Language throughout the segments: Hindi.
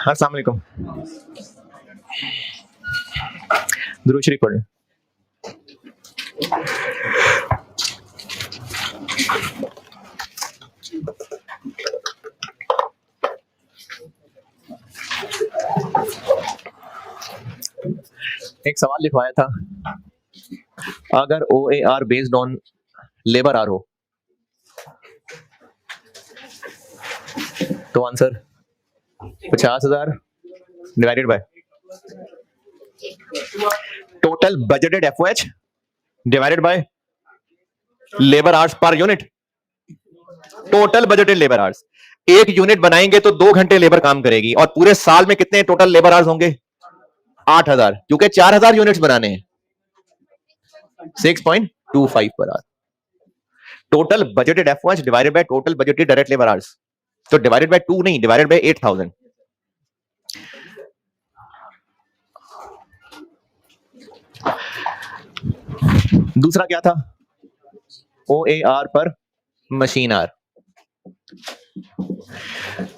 अस्सलाम वालेकुम। दुरूद शरीफ पढ़ें। एक सवाल लिखवाया था, अगर OAR based on labour hour हो तो answer 50,000 divided by total budgeted FOH divided by labour hours per unit. Total budgeted labour hours, एक यूनिट बनाएंगे तो 2 घंटे लेबर काम करेगी, और पूरे साल में कितने टोटल लेबर आवर्स होंगे? 8,000, क्योंकि 4,000 यूनिट्स बनाने हैं। 6.25 per hour. Total budgeted FOH divided by total budgeted direct labour hours, तो डिवाइडेड बाय 2 नहीं, डिवाइडेड बाय 8,000। दूसरा क्या था? OAR पर machine hour.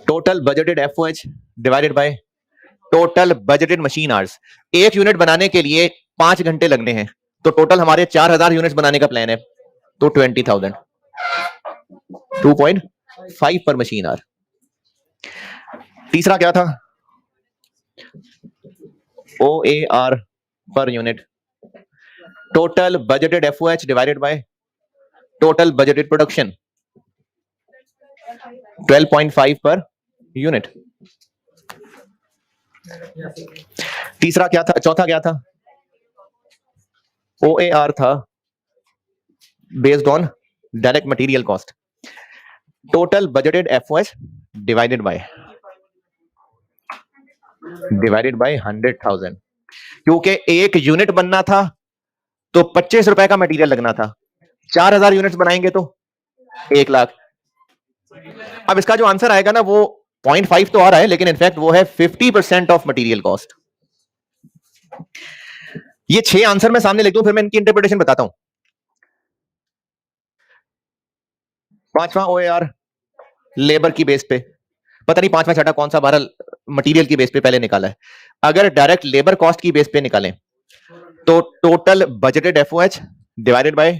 Total budgeted FOH divided by total budgeted machine hours. एक यूनिट बनाने के लिए 5 घंटे लगने हैं, तो टोटल हमारे 4,000 यूनिट्स बनाने का प्लान है, तो 20,000। 2.5 पर मशीन आवर। तीसरा क्या था? OAR पर unit. Total budgeted FOH divided by total budgeted production, 12.5 per unit. तीसरा क्या था? चौथा क्या था? OAR था based on direct material cost. Total budgeted FOH divided bye 100,000, क्योंकि एक यूनिट बनना था तो 25 रुपए का मटेरियल लगना था। 4,000 यूनिट्स बनाएंगे तो 1 लाख। अब इसका जो आंसर आएगा ना, वो 0.5 तो आ रहा है, लेकिन इनफैक्ट वो है 50% ऑफ मटेरियल कॉस्ट। ये 6 आंसर मैं सामने लिख दूं, फिर मैं इनकी इंटरप्रिटेशन बताता हूं। पांचवा OAR लेबर की बेस पे, पता नहीं पांचवा छठा कौन सा, बहरहाल मटेरियल की बेस पे पहले निकाला है। अगर डायरेक्ट लेबर कॉस्ट की बेस पे निकालें तो total budgeted FOH divided by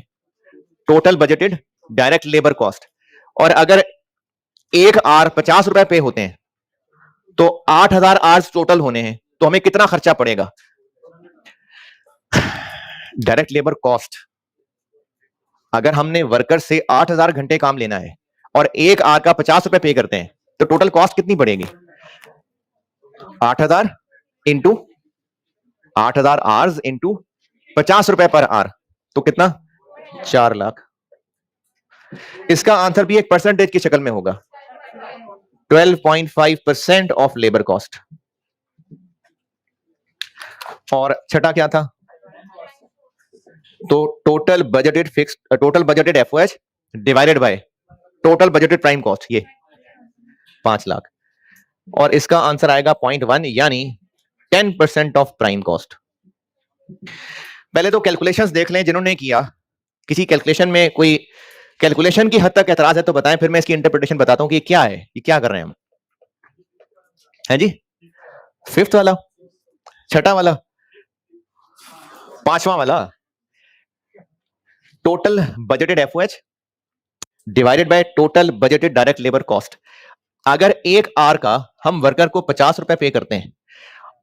total budgeted direct labour cost, और अगर एक आर 50 रुपए पे होते हैं तो 8,000 आवर्स टोटल होने हैं, तो हमें कितना खर्चा पड़ेगा? डायरेक्ट लेबर कॉस्ट, अगर हमने वर्कर से 8,000 घंटे काम लेना है और एक आर का 50 रुपए पे करते हैं, तो टोटल कॉस्ट कितनी पड़ेगी? 8,000 इंटू 8,000 आवर्स इंटू 50 रुपए पर आर, तो कितना? 4 लाख। इसका आंसर भी एक परसेंटेज की शक्ल में होगा, 12.5% ऑफ लेबर कॉस्ट। और छठा क्या था? तो total budgeted FOH divided by total budgeted prime cost, ये 5 लाख, और इसका आंसर आएगा 0.1, यानी 10% ऑफ प्राइम कॉस्ट। पहले तो कैलकुलेशंस देख लें जिन्होंने किया। किसी कैलकुलेशन में कोई कैलकुलेशन की हद तक एतराज है तो बताएं, फिर मैं इसकी इंटरप्रिटेशन बताता हूं कि क्या है, ये क्या कर रहे हैं हम। है जी? 5th वाला, छठा वाला, पांचवा वाला। Total budgeted FOH divided by total budgeted direct labour cost. अगर एक आर का हम वर्कर को 50 रुपए पे करते हैं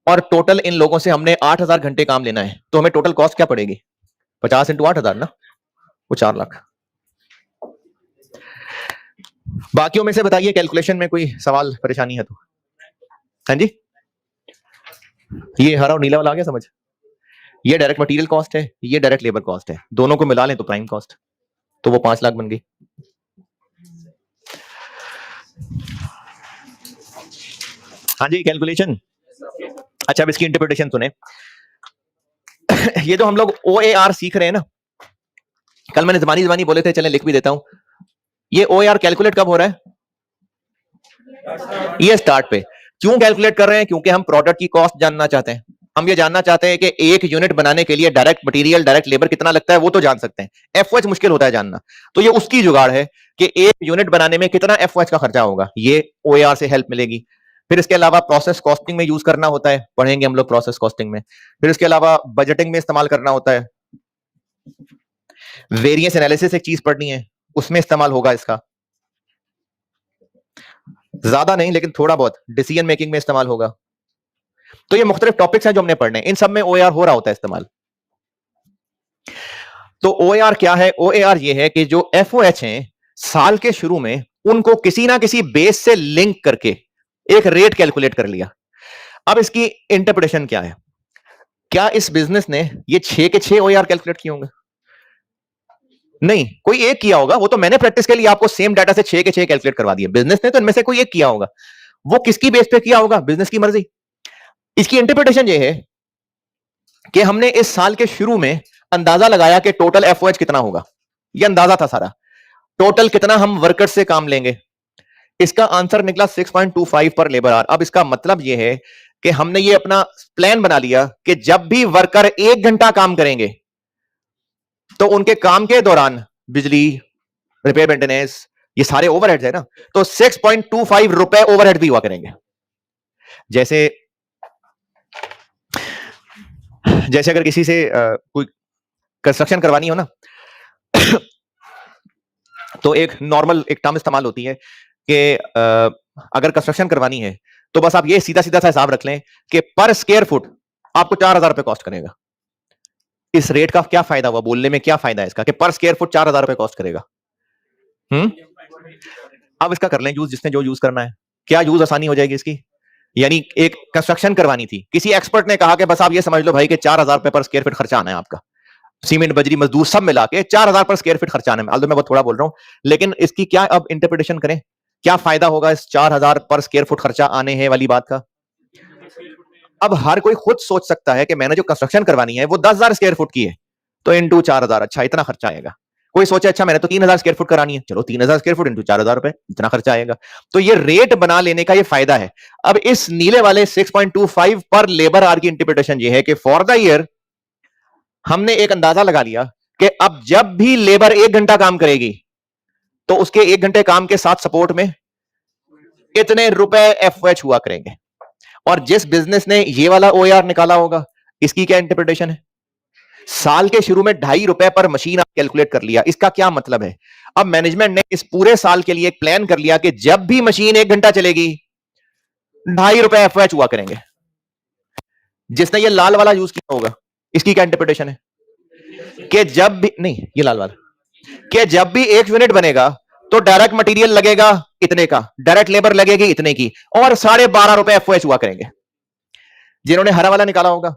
और टोटल इन लोगों से हमने 8,000 घंटे काम लेना है, तो हमें टोटल कॉस्ट क्या पड़ेगी? 50 इंटू 8,000 ना, वो 4 लाख। बाकियों में से बताइए कैलकुलेशन में कोई सवाल परेशानी है तो। हाँ जी, ये हरा और नीला वाला आ गया समझ? ये डायरेक्ट मटेरियल कॉस्ट है, ये डायरेक्ट लेबर कॉस्ट है, दोनों को मिला लें तो प्राइम कॉस्ट, तो वो 5 लाख बन गई। हाँ जी, कैलकुलेशन। अच्छा, अब इसकी इंटरप्रिटेशन सुने। ये जो हम लोग OAR सीख रहे हैं ना, कल मैंने जबानी बोले थे, चलें लिख भी देता हूं। ये OAR कैलकुलेट कब हो रहा है? ये स्टार्ट पे। क्यों कैलकुलेट कर रहे हैं? क्योंकि हम प्रोडक्ट की कॉस्ट जानना चाहते हैं। हम ये जानना चाहते हैं कि एक यूनिट बनाने के लिए डायरेक्ट मटेरियल डायरेक्ट लेबर कितना लगता है, वो तो जान सकते हैं, एफओएच मुश्किल होता है जानना। तो ये उसकी जुगाड़ है कि एक यूनिट बनाने में कितना एफओएच का खर्चा होगा, ये ओएआर से हेल्प मिलेगी। फिर इसके अलावा प्रोसेस कॉस्टिंग में यूज करना होता है, पढ़ेंगे हम लोग प्रोसेस कॉस्टिंग में। फिर इसके अलावा बजटिंग में इस्तेमाल करना होता है। वेरिएंस एनालिसिस एक चीज पढ़नी है, उसमें इस्तेमाल होगा इसका, ज्यादा नहीं लेकिन थोड़ा बहुत डिसीजन मेकिंग में इस्तेमाल होगा। तो ये मुख्तलिफ टॉपिक्स हैं जो हमने पढ़ने, इन सब में ओएआर हो रहा होता है इस्तेमाल। तो ओएआर क्या है? ओएआर ये है कि जो एफओएच हैं साल के शुरू में उनको किसी ना किसी बेस से लिंक करके एक रेट कैलकुलेट कर लिया। अब इसकी इंटरप्रिटेशन क्या है? क्या इस बिजनेस ने ये 6 के 6 ओएआर कैलकुलेट किए होंगे? नहीं, कोई एक किया होगा, वो तो मैंने प्रैक्टिस के लिए आपको सेम डाटा से 6 के 6 कैलकुलेट करवा दिए। बिजनेस ने तो इनमें से कोई एक किया होगा, वो किसकी बेस पे किया होगा? बिजनेस की मर्जी। इसकी इंटरप्रिटेशन ये है कि हमने इस साल के शुरू में अंदाजा लगाया कि टोटल एफओएच कितना होगा, ये अंदाजा था सारा, टोटल कितना हम वर्कर से काम लेंगे। इसका आंसर निकला 6.25 पर लेबर आवर। अब इसका मतलब यह है कि हमने ये अपना प्लान बना लिया कि जब भी वर्कर 1 घंटा काम करेंगे तो उनके काम के दौरान बिजली, रिपेयर, मेंटेनेंस, ये सारे ओवरहेड्स है ना, तो 6.25 रुपए ओवरहेड भी हुआ करेंगे। जैसे अगर किसी से कोई कंस्ट्रक्शन करवानी हो ना तो एक नॉर्मल एक टर्म इस्तेमाल होती है कि अगर कंस्ट्रक्शन करवानी है तो बस आप ये सीधा सीधा सा हिसाब रख लें कि पर स्क्वायर फुट आपको 4,000 रुपए कॉस्ट करेगा। इस रेट का क्या फायदा हुआ, बोलने में क्या फायदा है इसका कि पर स्क्वायर फुट 4,000 रुपए कॉस्ट करेगा। अब इसका कर लें यूज, जिसने जो यूज करना है। क्या यूज आसानी हो जाएगी इसकी? यानी एक कंस्ट्रक्शन करवानी थी, किसी एक्सपर्ट ने कहा कि बस आप ये समझ लो भाई कि 4,000 रुपए पर स्क्वायर फीट खर्चा आना है आपका, सीमेंट, बजरी, मजदूर सब मिला के 4,000 पर स्क्वायर फीट खर्चा आने में। मैं बहुत थोड़ा बोल रहा हूं, लेकिन इसकी क्या अब इंटरप्रिटेशन करें, क्या फायदा होगा इस 4,000 पर स्क्वायर फुट खर्चा आने है वाली बात का? अब हर कोई खुद सोच सकता है कि मैंने जो कंस्ट्रक्शन करवानी है वो 10,000 स्क्वायर फुट की है, तो इंटू 4,000, अच्छा इतना खर्चा आएगा। कोई सोचे अच्छा मैंने तो 3,000 स्क्वायर फुट करानी है, चलो 3,000 स्क्वायर फुट इंटू 4,000 रुपए, इतना खर्चा आएगा। तो ये रेट बना लेने का ये फायदा है। अब इस नीले वाले 6.25 पर लेबर आवर की इंटरप्रिटेशन ये है कि फॉर द ईयर हमने एक अंदाजा लगा लिया कि अब जब भी लेबर 1 घंटा काम करेगी तो उसके 1 घंटे काम के साथ सपोर्ट में इतने रुपए एफओएच हुआ करेंगे। और जिस बिजनेस ने ये वाला ओआर निकाला होगा, इसकी क्या इंटरप्रिटेशन है? साल के शुरू में 2.5 रुपए पर मशीन आप कैलकुलेट कर लिया। इसका क्या मतलब है? अब मैनेजमेंट ने इस पूरे साल के लिए एक प्लान कर लिया कि जब भी मशीन 1 घंटा चलेगी 2.5 रुपए एफओएच हुआ करेंगे। जिसने ये लाल वाला यूज किया होगा, इसकी क्या इंटरप्रिटेशन है? कि जब भी, नहीं ये लाल वाला, कि जब भी 1 यूनिट बनेगा तो डायरेक्ट मटेरियल लगेगा इतने का, डायरेक्ट लेबर लगेगी इतने की, और 12.5 रुपए एफओएच हुआ करेंगे। जिन्होंने हरा वाला निकाला होगा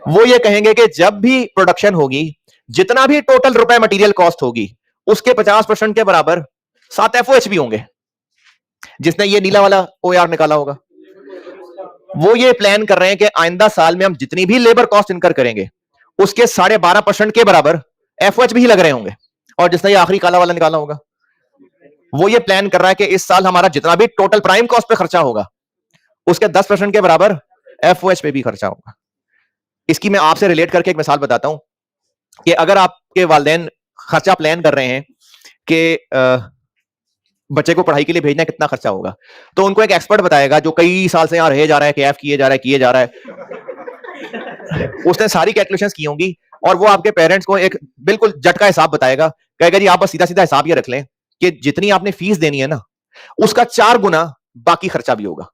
वो ये कहेंगे कि जब भी प्रोडक्शन होगी, जितना भी टोटल रुपए मटेरियल कॉस्ट होगी उसके 50% के बराबर 7 एफओएच भी होंगे। जिसने ये नीला वाला ओआर निकाला होगा वो ये प्लान कर रहे हैं कि आइंदा साल में हम जितनी भी लेबर कॉस्ट इनकर करेंगे उसके 12.5% के बराबर एफओएच भी लग रहे होंगे। और जिसने ये आखिरी काला वाला निकाला होगा वो ये प्लान कर रहा है कि इस साल हमारा जितना भी टोटल प्राइम कॉस्ट पे खर्चा होगा उसके 10% के बराबर एफओएच पे भी खर्चा होगा। इसकी मैं आपसे रिलेट करके एक मिसाल बताता हूं कि अगर आपके वालिदैन खर्चा प्लान कर रहे हैं कि बच्चे को पढ़ाई के लिए भेजना कितना खर्चा होगा, तो उनको एक एक्सपर्ट बताएगा जो कई साल से यहां रहे जा रहा है, कैफ किए जा रहा है उसने सारी कैलकुलेशंस की होंगी और वो आपके पेरेंट्स को एक बिल्कुल झटका हिसाब बताएगा, कहेगा जी आप बस सीधा सीधा हिसाब ये रख लें कि जितनी आपने फीस देनी है ना उसका 4 गुना बाकी खर्चा भी होगा,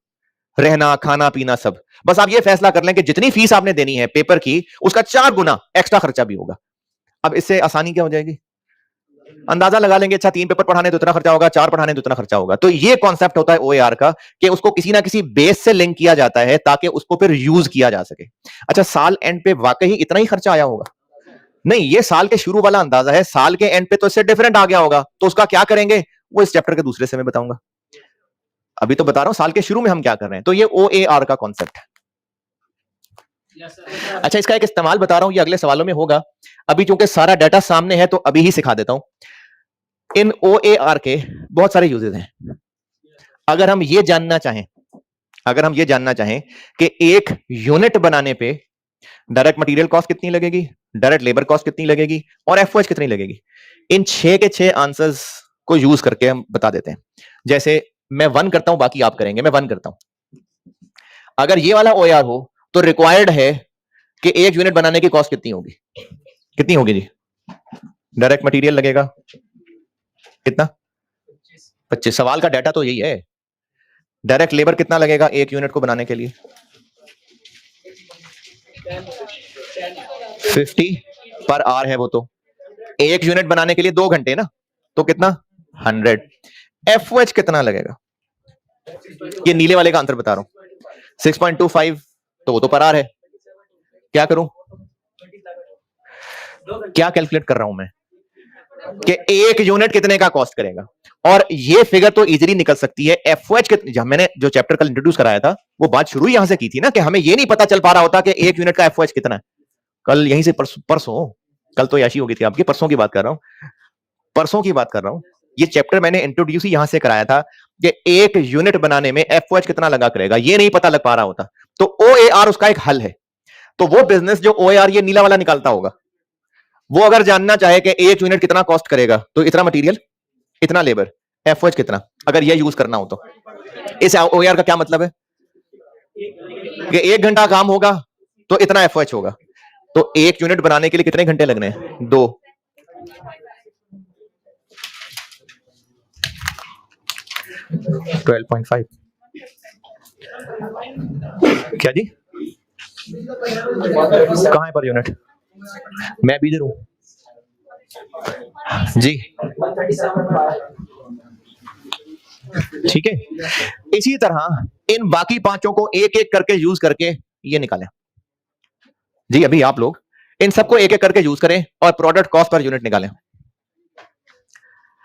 रहना, खाना, पीना सब। बस आप ये फैसला कर लें कि जितनी फीस आपने देनी है पेपर की उसका 4 गुना एक्स्ट्रा खर्चा भी होगा। अब इससे आसानी क्या हो जाएगी? अंदाजा लगा लेंगे, अच्छा 3 पेपर पढ़ाने तो इतना खर्चा होगा, 4 पढ़ाने तो इतना खर्चा होगा। तो ये कॉन्सेप्ट होता है ओएआर का कि उसको किसी ना किसी बेस से लिंक किया जाता है ताकि उसको फिर यूज किया जा सके। अच्छा साल एंड पे वाकई इतना ही खर्चा आया होगा? नहीं, ये साल के शुरू वाला अंदाजा है, साल के एंड पे तो इससे डिफरेंट आ गया होगा, तो उसका क्या करेंगे वो इस चैप्टर के दूसरे से मैं बताऊंगा। अभी तो बता रहा हूं साल के शुरू में हम क्या कर रहे हैं। तो ये ओएआर का कॉन्सेप्ट है। अच्छा इसका एक इस्तेमाल बता रहा हूं, ये अगले सवालों में होगा। अभी चूंकि सारा डाटा सामने है तो अभी ही सिखा देता हूं। इन ओएआर के बहुत सारे यूजेस हैं। अगर हम ये जानना चाहें अगर हम ये जानना चाहें कि एक यूनिट बनाने पे डायरेक्ट मटेरियल कॉस्ट कितनी लगेगी, डायरेक्ट लेबर कॉस्ट कितनी लगेगी और एफओएच कितनी लगेगी, इन 6 के 6 आंसर्स को यूज करके हम बता देते हैं। जैसे मैं 1 करता हूं, बाकी आप करेंगे। मैं 1 करता हूं। अगर ये वाला ओआर हो तो रिक्वायर्ड है कि एक यूनिट बनाने की कॉस्ट कितनी होगी? कितनी होगी जी? डायरेक्ट मटेरियल लगेगा कितना? 25। सवाल का डाटा तो यही है। डायरेक्ट लेबर कितना लगेगा एक यूनिट को बनाने के लिए? 50 पर आवर है वो तो। एक यूनिट बनाने के लिए 2 घंटे ना, तो कितना? 100। एफओएच कितना लगेगा? ये नीले वाले का आंसर बता रहा हूं। 6.25 तो वो तो पर आवर है। क्या करूं? क्या कैलकुलेट कर रहा हूं मैं कि एक यूनिट कितने का कॉस्ट करेगा, और ये फिगर तो इजीली निकल सकती है। एफओएच कितनी, मैंने जो चैप्टर कल इंट्रोड्यूस कराया था वो बात शुरू यहां से की थी ना, कि हमें ये नहीं पता चल पा रहा होता कि एक यूनिट का एफओएच कितना है। कल यहीं से परसों कल तो याशी हो गई थी आपकी, परसों की बात कर रहा हूं, परसों की बात कर रहा हूं। ये चैप्टर मैंने इंट्रोड्यूस ही यहां से कराया था कि एक यूनिट बनाने में एफओएच कितना लगा करेगा, ये नहीं पता लग पा रहा होता। तो ओएआर उसका एक हल है। तो वो बिजनेस जो ओएआर ये नीला वाला निकालता होगा, वो अगर जानना चाहे कि एक यूनिट कितना कॉस्ट करेगा, तो इतना मटेरियल, इतना लेबर, एफओएच कितना, अगर ये यूज करना हो तो। इस ओएआर का क्या मतलब है कि 1 घंटा काम होगा तो इतना एफओएच होगा। तो एक यूनिट बनाने के लिए कितने घंटे लगने हैं? 2। $12.5। क्या जी? कहां है पर यूनिट? मैं भी इधर हूं जी। ठीक है, इसी तरह इन बाकी पांचों को एक एक करके यूज करके ये निकालें जी। अभी आप लोग इन सबको एक एक करके यूज करें और प्रोडक्ट कॉस्ट पर यूनिट निकालें।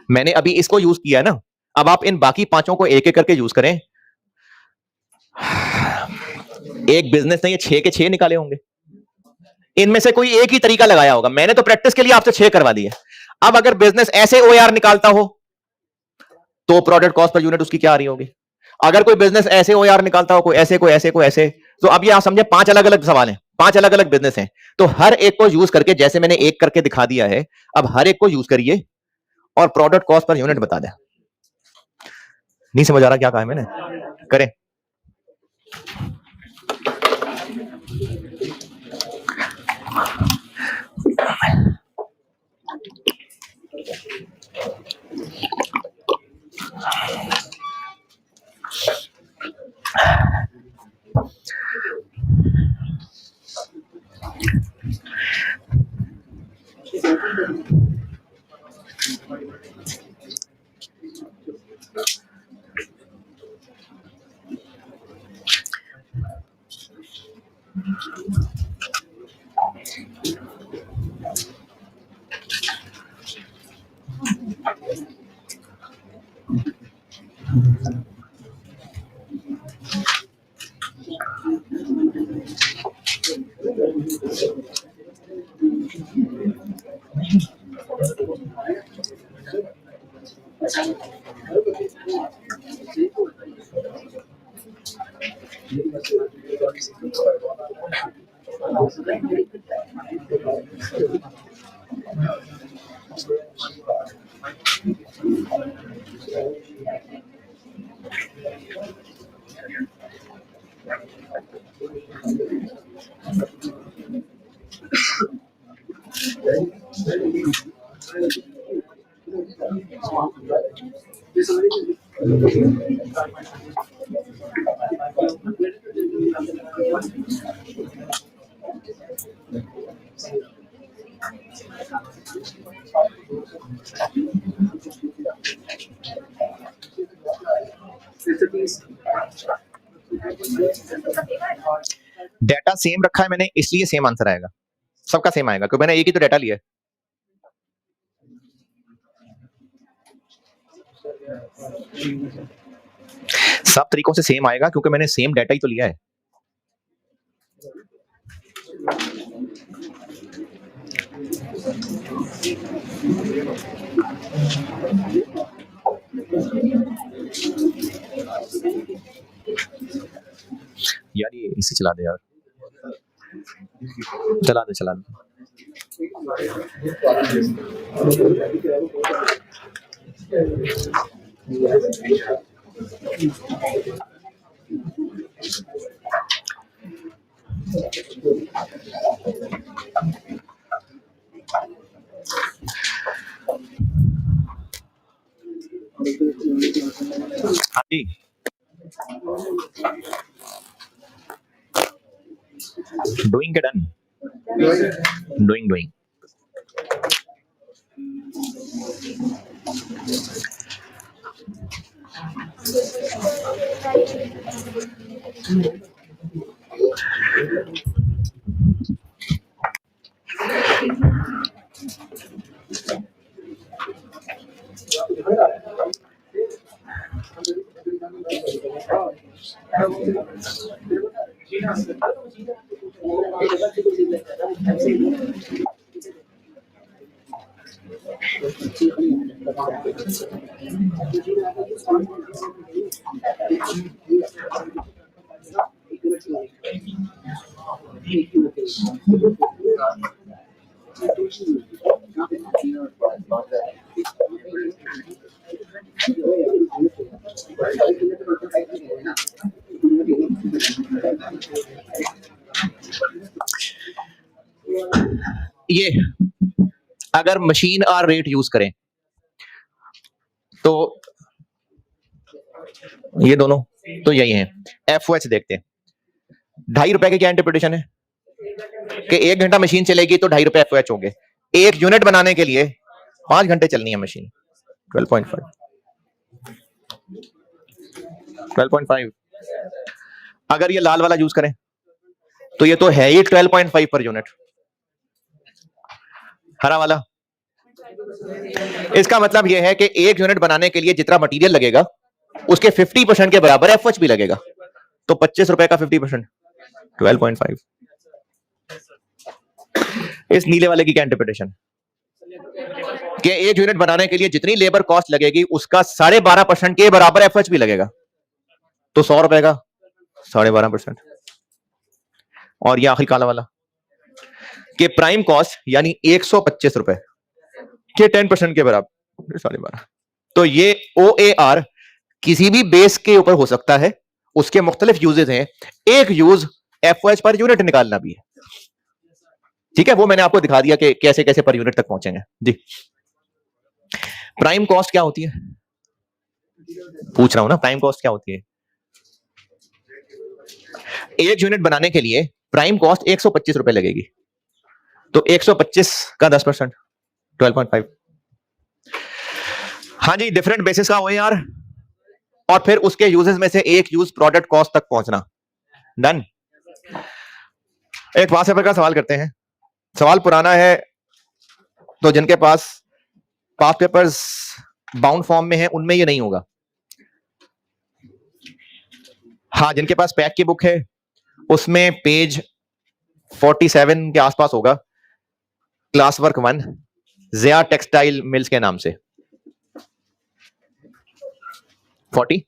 मैंने अभी इसको यूज किया है ना, अब आप इन बाकी पांचों को एक एक करके यूज करें। एक बिजनेस ने ये 6 के 6 निकाले होंगे, इनमें से कोई एक ही तरीका लगाया होगा। मैंने तो प्रैक्टिस के लिए आपसे 6 करवा दिए। अब अगर बिजनेस ऐसे ओआर निकालता हो तो प्रोडक्ट कॉस्ट पर यूनिट उसकी क्या आ रही होगी? अगर कोई बिजनेस ऐसे ओआर निकालता हो, कोई ऐसे, कोई ऐसे, कोई ऐसे, तो अब ये आप समझे 5 अलग अलग सवाल हैं, 5 अलग अलग बिजनेस हैं। तो हर एक को यूज करके, जैसे मैंने एक करके दिखा दिया है, अब हर एक को यूज करिए और प्रोडक्ट कॉस्ट पर यूनिट बता दें। नहीं समझ आ रहा क्या कहा है मैंने? करें। डेटा सेम रखा है मैंने, इसलिए सेम आंसर आएगा, सबका सेम आएगा, क्योंकि मैंने एक ही तो डेटा लिया है। सब तरीकों से सेम आएगा क्योंकि मैंने सेम डेटा ही तो लिया है। इसी चला दे यार, चला दे चला दे। हाँ जी, डूइंग के डन, डूइंग डूइंग। ये अगर मशीन और रेट यूज करें तो ये दोनों तो यही है। एफओएच देखते हैं, ₹2.5 की क्या इंटरप्रिटेशन है कि 1 घंटा मशीन चलेगी तो ₹2.5 एफओएच होंगे। 1 यूनिट बनाने के लिए 5 घंटे चलनी है मशीन। 12.5 अगर ये लाल वाला यूज करें तो ये तो है ही 12.5 पर यूनिट। हरा वाला, इसका मतलब यह है कि 1 यूनिट बनाने के लिए जितना मटेरियल लगेगा उसके 50% के बराबर एफओएच भी लगेगा। तो ₹25 का 50% 12.5। इस नीले वाले की क्या इंटरप्रिटेशन कि 1 यूनिट बनाने के लिए जितनी लेबर कॉस्ट लगेगी उसका 12.5% के बराबर एफओएच भी लगेगा। तो ₹100 का 12.5%। और ये आखिरी काला वाला कि प्राइम कॉस्ट यानी ₹125 के 10% के बराबर 12.5। तो ये OAR किसी भी बेस के ऊपर हो सकता है, उसके मुख्तलिफ यूजेस हैं। एक यूज एफओएच पर यूनिट निकालना भी है। ठीक है, वो मैंने आपको दिखा दिया कि कैसे कैसे पर यूनिट तक पहुंचेंगे जी। प्राइम कॉस्ट क्या होती है पूछ रहा हूं ना, प्राइम कॉस्ट क्या होती है? 1 यूनिट बनाने के लिए प्राइम कॉस्ट ₹125 लगेगी। तो 125 का 10% 12.5। हाँ जी, डिफरेंट बेसिस का OAR और फिर उसके यूजेस में से एक यूज प्रोडक्ट कॉस्ट तक पहुंचना। डन। एक पास पेपर का सवाल करते हैं। सवाल पुराना है तो जिनके पास पास पेपर्स बाउंड फॉर्म में है उनमें ये नहीं होगा। हाँ, जिनके पास पैक की बुक है उसमें पेज 47 के आसपास होगा। Class work 1 Zia textile mills के नाम से 40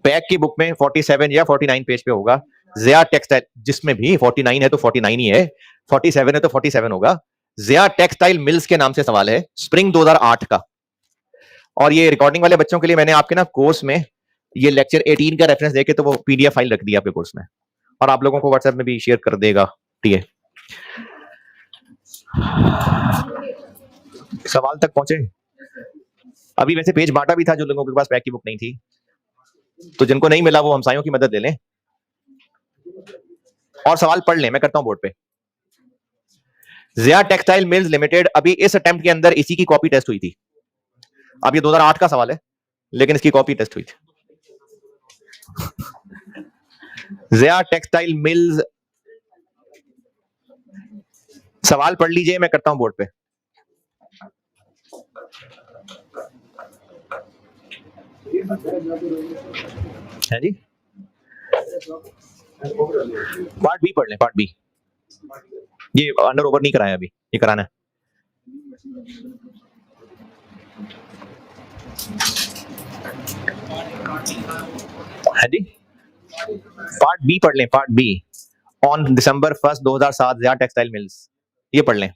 पैक की बुक में 47 या 49 पेज पे होगा ज़िया टेक्सटाइल, जिसमें भी 49 है तो 49 ही है, 47 है तो 47 होगा। ज़िया टेक्सटाइल मिल्स के नाम से सवाल है, स्प्रिंग 2008 का। और ये रिकॉर्डिंग वाले बच्चों के लिए मैंने आपके ना कोर्स में ये लेक्चर 18 का रेफरेंस देके तो वो PDF फाइल रख दी आपके कोर्स में, और आप लोगों को व्हाट्सएप में भी शेयर कर देगा। ठीक है, सवाल तक पहुंचे? अभी वैसे पेज बांटा भी था जो लोगों के पास पैक की बुक नहीं थी, तो जिनको नहीं मिला वो हमसायों की मदद ले लें और सवाल पढ़ लें। मैं करता हूं बोर्ड पे। ज़िया टेक्सटाइल मिल्स लिमिटेड, अभी इस अटेम्प्ट के अंदर इसी की कॉपी टेस्ट हुई थी। अब ये 2008 का सवाल है लेकिन इसकी कॉपी टेस्ट हुई थी। ज़िया टेक्सटाइल मिल्स, सवाल पढ़ लीजिए, मैं करता हूं बोर्ड पे। है जी, पार्ट बी पढ़ लें, पार्ट बी। ये अंडर ओवर नहीं कराया अभी, ये कराना है। है जी, पार्ट बी पढ़ लें, part B. On December 1 2007 Zia textile mills, ये पढ़ लें।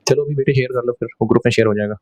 चलो अभी बेटे शेयर कर लो, फिर वो ग्रुप में शेयर हो जाएगा।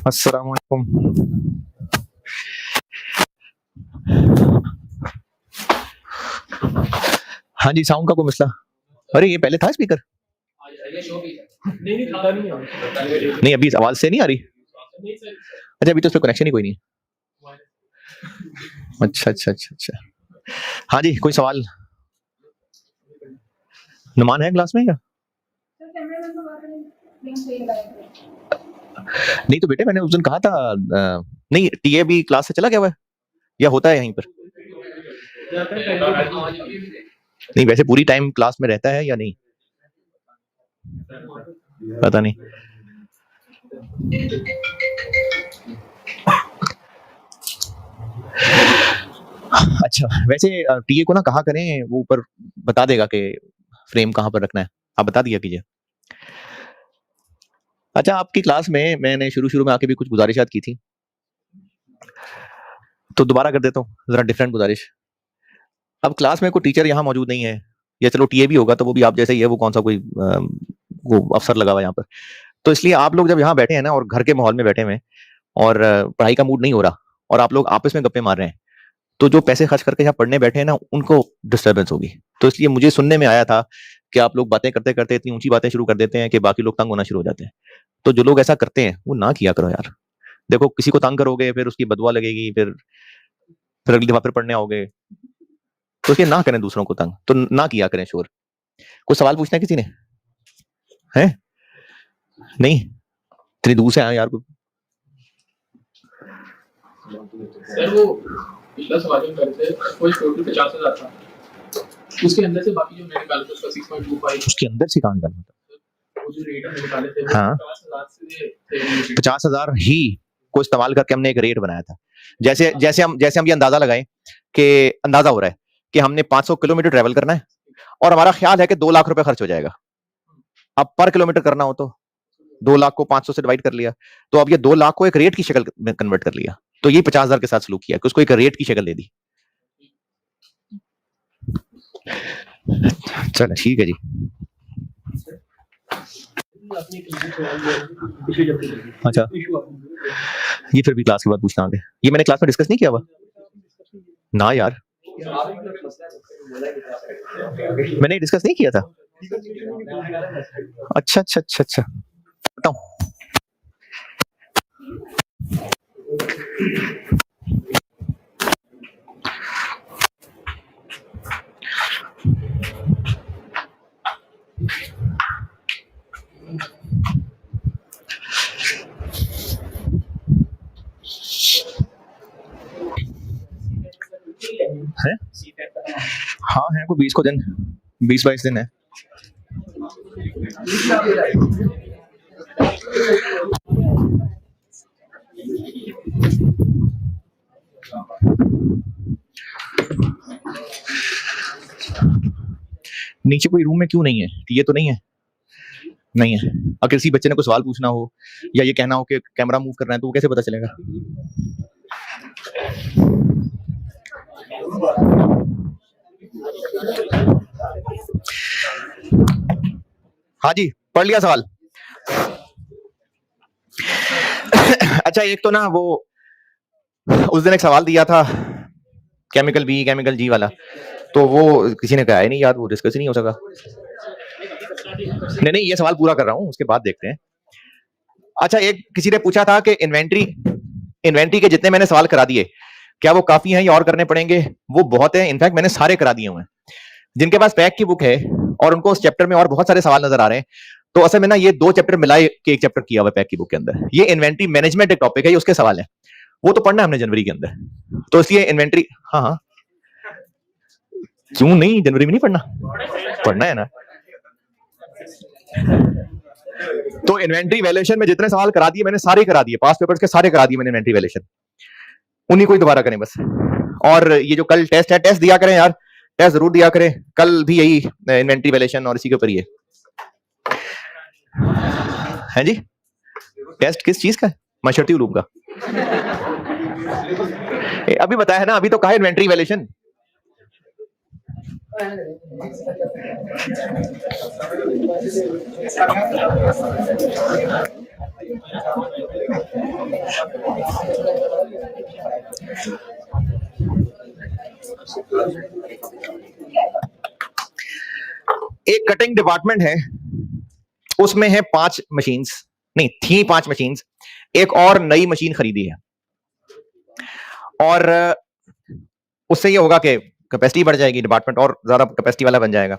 अस्सलाम वालेकुम। हाँ जी, साउंड का कोई मसला? अरे ये पहले था स्पीकर? नहीं अभी आवाज से नहीं आ रही। अच्छा अभी तो उसमें कनेक्शन ही कोई नहीं है। अच्छा अच्छा अच्छा अच्छा। हाँ जी, कोई सवाल? नुमान है क्लास में क्या? नहीं तो बेटे मैंने उस दिन कहा था नहीं टीए भी क्लास से चला गया हुआ है या होता है यहीं पर? नहीं वैसे पूरी टाइम क्लास में रहता है या नहीं? पता नहीं। अच्छा वैसे टीए को ना कहा करें, वो ऊपर बता देगा कि फ्रेम कहाँ पर रखना है, आप बता दिया कीजिए। अच्छा आपकी क्लास में मैंने शुरू में आके भी कुछ गुजारिशात की थी, तो दोबारा कर देता हूँ, जरा डिफरेंट गुजारिश। अब क्लास में कोई टीचर यहाँ मौजूद नहीं है, या चलो टीए भी होगा तो वो भी आप जैसे ही है, वो कौन सा कोई वो अफसर लगा हुआ है यहाँ पर। तो इसलिए आप लोग जब यहाँ बैठे हैं ना और घर के माहौल में बैठे हुए हैं और पढ़ाई का मूड नहीं हो रहा और आप लोग आपस में गप्पे मार रहे हैं, तो जो पैसे खर्च करके यहाँ पढ़ने बैठे हैं ना उनको डिस्टर्बेंस होगी। तो इसलिए मुझे सुनने में आया था कि आप लोग बातें करते करते इतनी ऊंची बातें शुरू कर देते हैं कि बाकी लोग तंग होना शुरू हो जाते हैं। तो जो लोग ऐसा करते हैं वो ना किया करो यार। देखो किसी को तंग करोगे फिर उसकी बदुआ लगेगी, फिर अगली दफा फिर पढ़ने आओगे, तो इसलिए ना करें दूसरों को तंग, तो ना किया करें शोर। कोई सवाल पूछना है किसी ने? है नहीं इतनी दूर से आए यार। सर वो पिछला सवाल हम करते हैं, कोई टोटल 50,000 था, उसके अंदर से बाकी जो मैंने निकाला था उसका 6.25, उसके अंदर से कहाँ निकालना था? वो जो रेट हमने निकाले थे वो हाँ 50,000 से 50,000 ही को इस्तेमाल करके हमने एक रेट बनाया था। जैसे जैसे हम ये अंदाजा लगाएं कि अंदाजा हो रहा है कि हमने 500 किलोमीटर ट्रेवल करना है और हमारा ख्याल है कि 2 लाख रुपए खर्च हो जाएगा। अब पर किलोमीटर करना हो तो 2 लाख को 500 से डिवाइड कर लिया, तो अब ये 2 लाख को एक रेट की शक्ल में कन्वर्ट कर लिया, तो ये 50,000 के साथ सलूक किया कि उसको एक रेट की शक्ल दे दी। चलो ठीक है जी। अच्छा ये फिर भी क्लास के बाद पूछना आगे, ये मैंने क्लास में डिस्कस नहीं किया हुआ ना यार, मैंने डिस्कस नहीं किया था। अच्छा अच्छा अच्छा अच्छा बताऊं। है? हाँ है, कोई 20 को दिन, 20-22 दिन है। नीचे कोई रूम में क्यों नहीं है? ये तो नहीं है, नहीं है। अगर किसी बच्चे ने कोई सवाल पूछना हो या ये कहना हो कि कैमरा मूव करना है, तो वो कैसे पता चलेगा? हाँ जी, पढ़ लिया सवाल। अच्छा, एक तो ना वो उस दिन एक सवाल दिया था केमिकल बी केमिकल जी वाला, तो वो किसी ने कहा है नहीं याद, वो डिस्कस ही नहीं हो सका। नहीं, ये सवाल पूरा कर रहा हूं, उसके बाद देखते हैं। अच्छा, एक किसी ने पूछा था कि इन्वेंट्री के जितने मैंने सवाल करा दिए, क्या वो काफी हैं या और करने पड़ेंगे? वो बहुत है, इनफैक्ट मैंने सारे करा दिए हुए हैं। जिनके पास पैक की बुक है और उनको उस चैप्टर में और बहुत सारे सवाल नजर आ रहे हैं, तो असल में ना ये 2 चैप्टर मिलाए के एक चैप्टर किया हुआ पैक की बुक के अंदर। ये इन्वेंट्री मैनेजमेंट एक टॉपिक है, ये उसके सवाल है, वो तो पढ़ना है हमने जनवरी के अंदर, तो इसलिए इन्वेंट्री। हाँ, क्यों नहीं, जनवरी में नहीं पढ़ना है ना। तो इन्वेंट्री वैल्यूएशन में जितने सवाल करा दिए मैंने, सारे करा दिए, पास पेपर्स के सारे करा दिए मैंने इन्वेंट्री वैल्यूएशन, उन्हीं को ही दोबारा करें बस। और ये जो कल टेस्ट है, टेस्ट दिया करें यार, टेस्ट जरूर दिया करें। कल भी यही इन्वेंट्री वैल्यूएशन और इसी के ऊपर ही है जी। टेस्ट किस चीज का है? मशर्ती उलूम का। अभी बताया है ना, अभी तो कहा इन्वेंट्री वैल्यूएशन। एक कटिंग डिपार्टमेंट है, उसमें है 5 मशीन्स, नहीं थी 5 मशीन्स, एक और नई मशीन खरीदी है, और उससे ये होगा कि कैपेसिटी बढ़ जाएगी, डिपार्टमेंट और ज्यादा कैपेसिटी वाला बन जाएगा।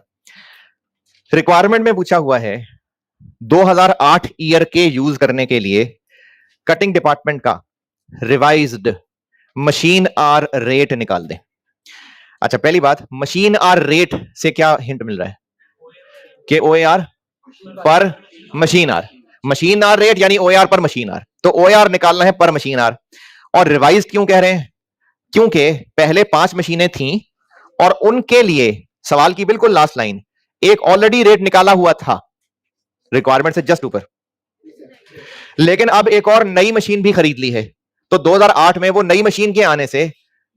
रिक्वायरमेंट में पूछा हुआ है 2008 ईयर के यूज करने के लिए कटिंग डिपार्टमेंट का रिवाइज्ड मशीन आर रेट निकाल दें। अच्छा, पहली बात, मशीन आर रेट से क्या हिंट मिल रहा है? कि OAR पर मशीन आर रेट यानी OAR पर मशीन आर, तो OAR निकालना है पर मशीन आर। और रिवाइज क्यों कह रहे हैं? क्योंकि पहले 5 मशीनें थीं और उनके लिए सवाल की बिल्कुल लास्ट लाइन, एक ऑलरेडी रेट निकाला हुआ था रिक्वायरमेंट से जस्ट ऊपर, लेकिन अब एक और नई मशीन भी खरीद ली है, तो 2008 में वो नई मशीन के आने से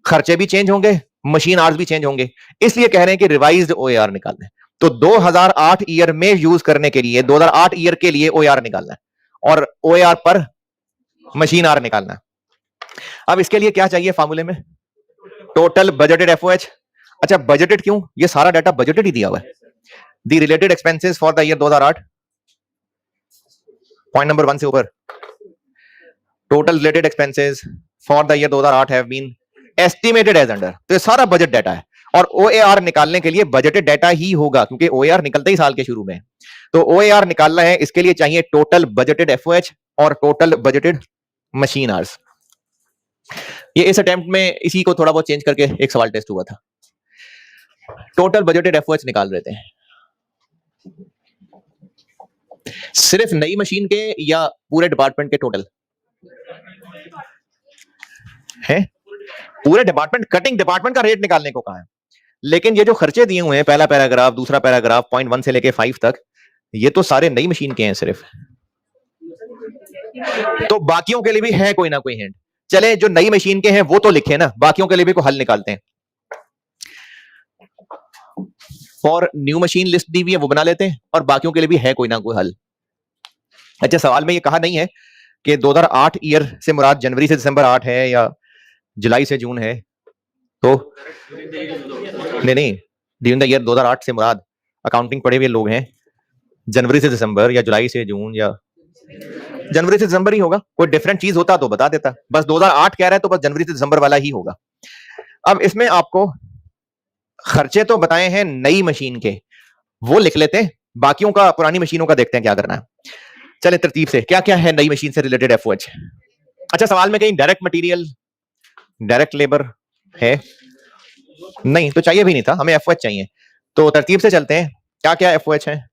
खर्चे भी चेंज होंगे, मशीन आर्स भी चेंज होंगे, इसलिए कह रहे हैं कि रिवाइज्ड OAR निकालना है। तो 2008 ईयर में यूज करने के लिए 2008 ईयर के लिए OAR निकालना है और OAR पर मशीन आर निकालना है। अब इसके लिए क्या चाहिए फॉर्मूले में? Total budgeted FOH। अच्छा, बजटेड क्यों? ये सारा डाटा बजटेड ही दिया हुआ है। The related expenses for the year 2008, point number 1 से ऊपर, total related expenses for the year 2008 have been estimated as under. तो ये सारा बजट डाटा है, और OAR निकालने के लिए बजटेड डाटा ही होगा, क्योंकि OAR निकलता ही साल के शुरू में। तो OAR निकालना है, इसके लिए चाहिए टोटल बजटेड FOH और टोटल बजटेड मशीन आवर्स। ये इस अटेम्प्ट में इसी को थोड़ा बहुत चेंज करके एक सवाल टेस्ट हुआ था। टोटल बजटेड FOH निकाल रहे थे, सिर्फ नई मशीन के या पूरे डिपार्टमेंट के टोटल है? पूरे डिपार्टमेंट, कटिंग डिपार्टमेंट का रेट निकालने को कहा है, लेकिन ये जो खर्चे दिए हुए हैं, पहला पैराग्राफ, दूसरा पैराग्राफ, पॉइंट 1 से लेके 5 तक, ये तो सारे नई मशीन के हैं सिर्फ। तो बाकियों के लिए भी है कोई ना कोई हिंट। चले, जो नई मशीन के हैं वो तो लिखे ना, बाकियों के लिए भी कोई हल निकालते हैं। फॉर न्यू मशीन लिस्ट दी हुई है, वो बना लेते हैं, और बाकियों के लिए भी है कोई ना कोई हल। अच्छा, सवाल में ये कहा नहीं है कि 2008 ईयर से मुराद जनवरी से दिसंबर 8 है या जुलाई से जून है, तो नहीं, ड्यूरिंग द ईयर 2008 से मुराद अकाउंटिंग पढ़े हुए लोग हैं, जनवरी से दिसंबर या जुलाई से जून या जनवरी से दिसंबर ही होगा। कोई डिफरेंट चीज होता तो बता देता, बस 2008 कह रहा है तो बस जनवरी से दिसंबर वाला ही होगा। अब इसमें आपको खर्चे तो बताए हैं नई मशीन के, वो लिख लेते हैं, बाकियों का पुरानी मशीनों का देखते हैं क्या करना है। चले तरतीब से, क्या क्या है नई मशीन से रिलेटेड FOH। अच्छा, सवाल में कहीं डायरेक्ट मटेरियल, डायरेक्ट लेबर है, नहीं तो चाहिए भी नहीं था, हमें एफओएच चाहिए। तो तरतीब से चलते हैं, क्या क्या एफओएच है?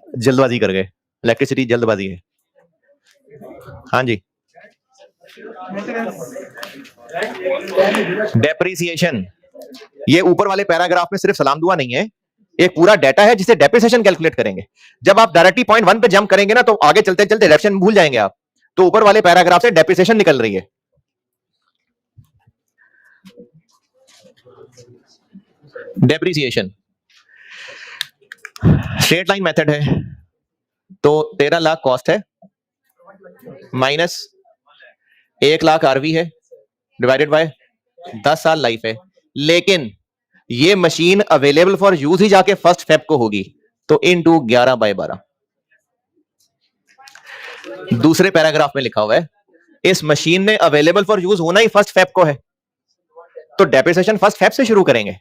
जल्दबाजी कर गए, इलेक्ट्रिसिटी जल्दबाजी है। हाँ जी, डेप्रिसिएशन। ये ऊपर वाले पैराग्राफ में सिर्फ सलाम दुआ नहीं है, एक पूरा डाटा है जिसे डेप्रिसिएशन कैलकुलेट करेंगे। जब आप डायरेक्टली पॉइंट 1 पे जंप करेंगे ना तो आगे चलते चलते डायरेक्शन भूल जाएंगे आप। तो ऊपर वाले पैराग्राफ से डेप्रिसिएशन निकल रही है। डेप्रिसिएशन स्ट्रेट लाइन मेथड है, तो 13 लाख कॉस्ट है माइनस 1 लाख आरवी है डिवाइडेड बाय 10 साल लाइफ है। लेकिन ये मशीन अवेलेबल फॉर यूज ही जाके 1 फेब को होगी, तो इनटू 11/12। दूसरे पैराग्राफ में लिखा हुआ है इस मशीन ने अवेलेबल फॉर यूज होना ही 1 फेब को है, तो डेप्रिसिएशन 1 फेब से शुरू करेंगे,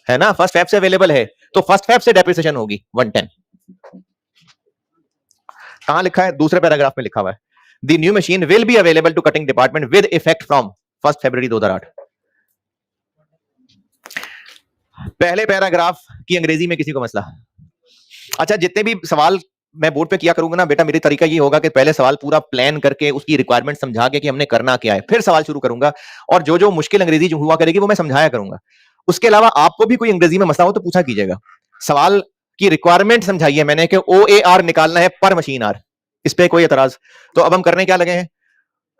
है ना। 1 फेब से अवेलेबल है तो 1 फेब से डेप्रिसिएशन होगी 110। कहां लिखा है? दूसरे पैराग्राफ में लिखा हुआ है the new machine will be available to cutting department with effect from 1 February 2008। पहले पैराग्राफ की अंग्रेजी में किसी को मसला? अच्छा, जितने भी सवाल मैं बोर्ड पे किया करूंगा ना बेटा, मेरी तरीका ये होगा कि पहले सवाल पूरा प्लान करके उसकी रिक्वायरमेंट समझा के कि हमने करना क्या है, फिर सवाल शुरू करूंगा। और जो जो मुश्किल अंग्रेजी जो हुआ करेगी वो मैं समझाया करूंगा। उसके अलावा आपको भी कोई अंग्रेजी में मसला हो तो पूछा कीजिएगा। सवाल की रिक्वायरमेंट समझाइए मैंने कि OAR निकालना है पर मशीन आर, इस पे कोई एतराज? तो अब हम करने क्या लगे हैं?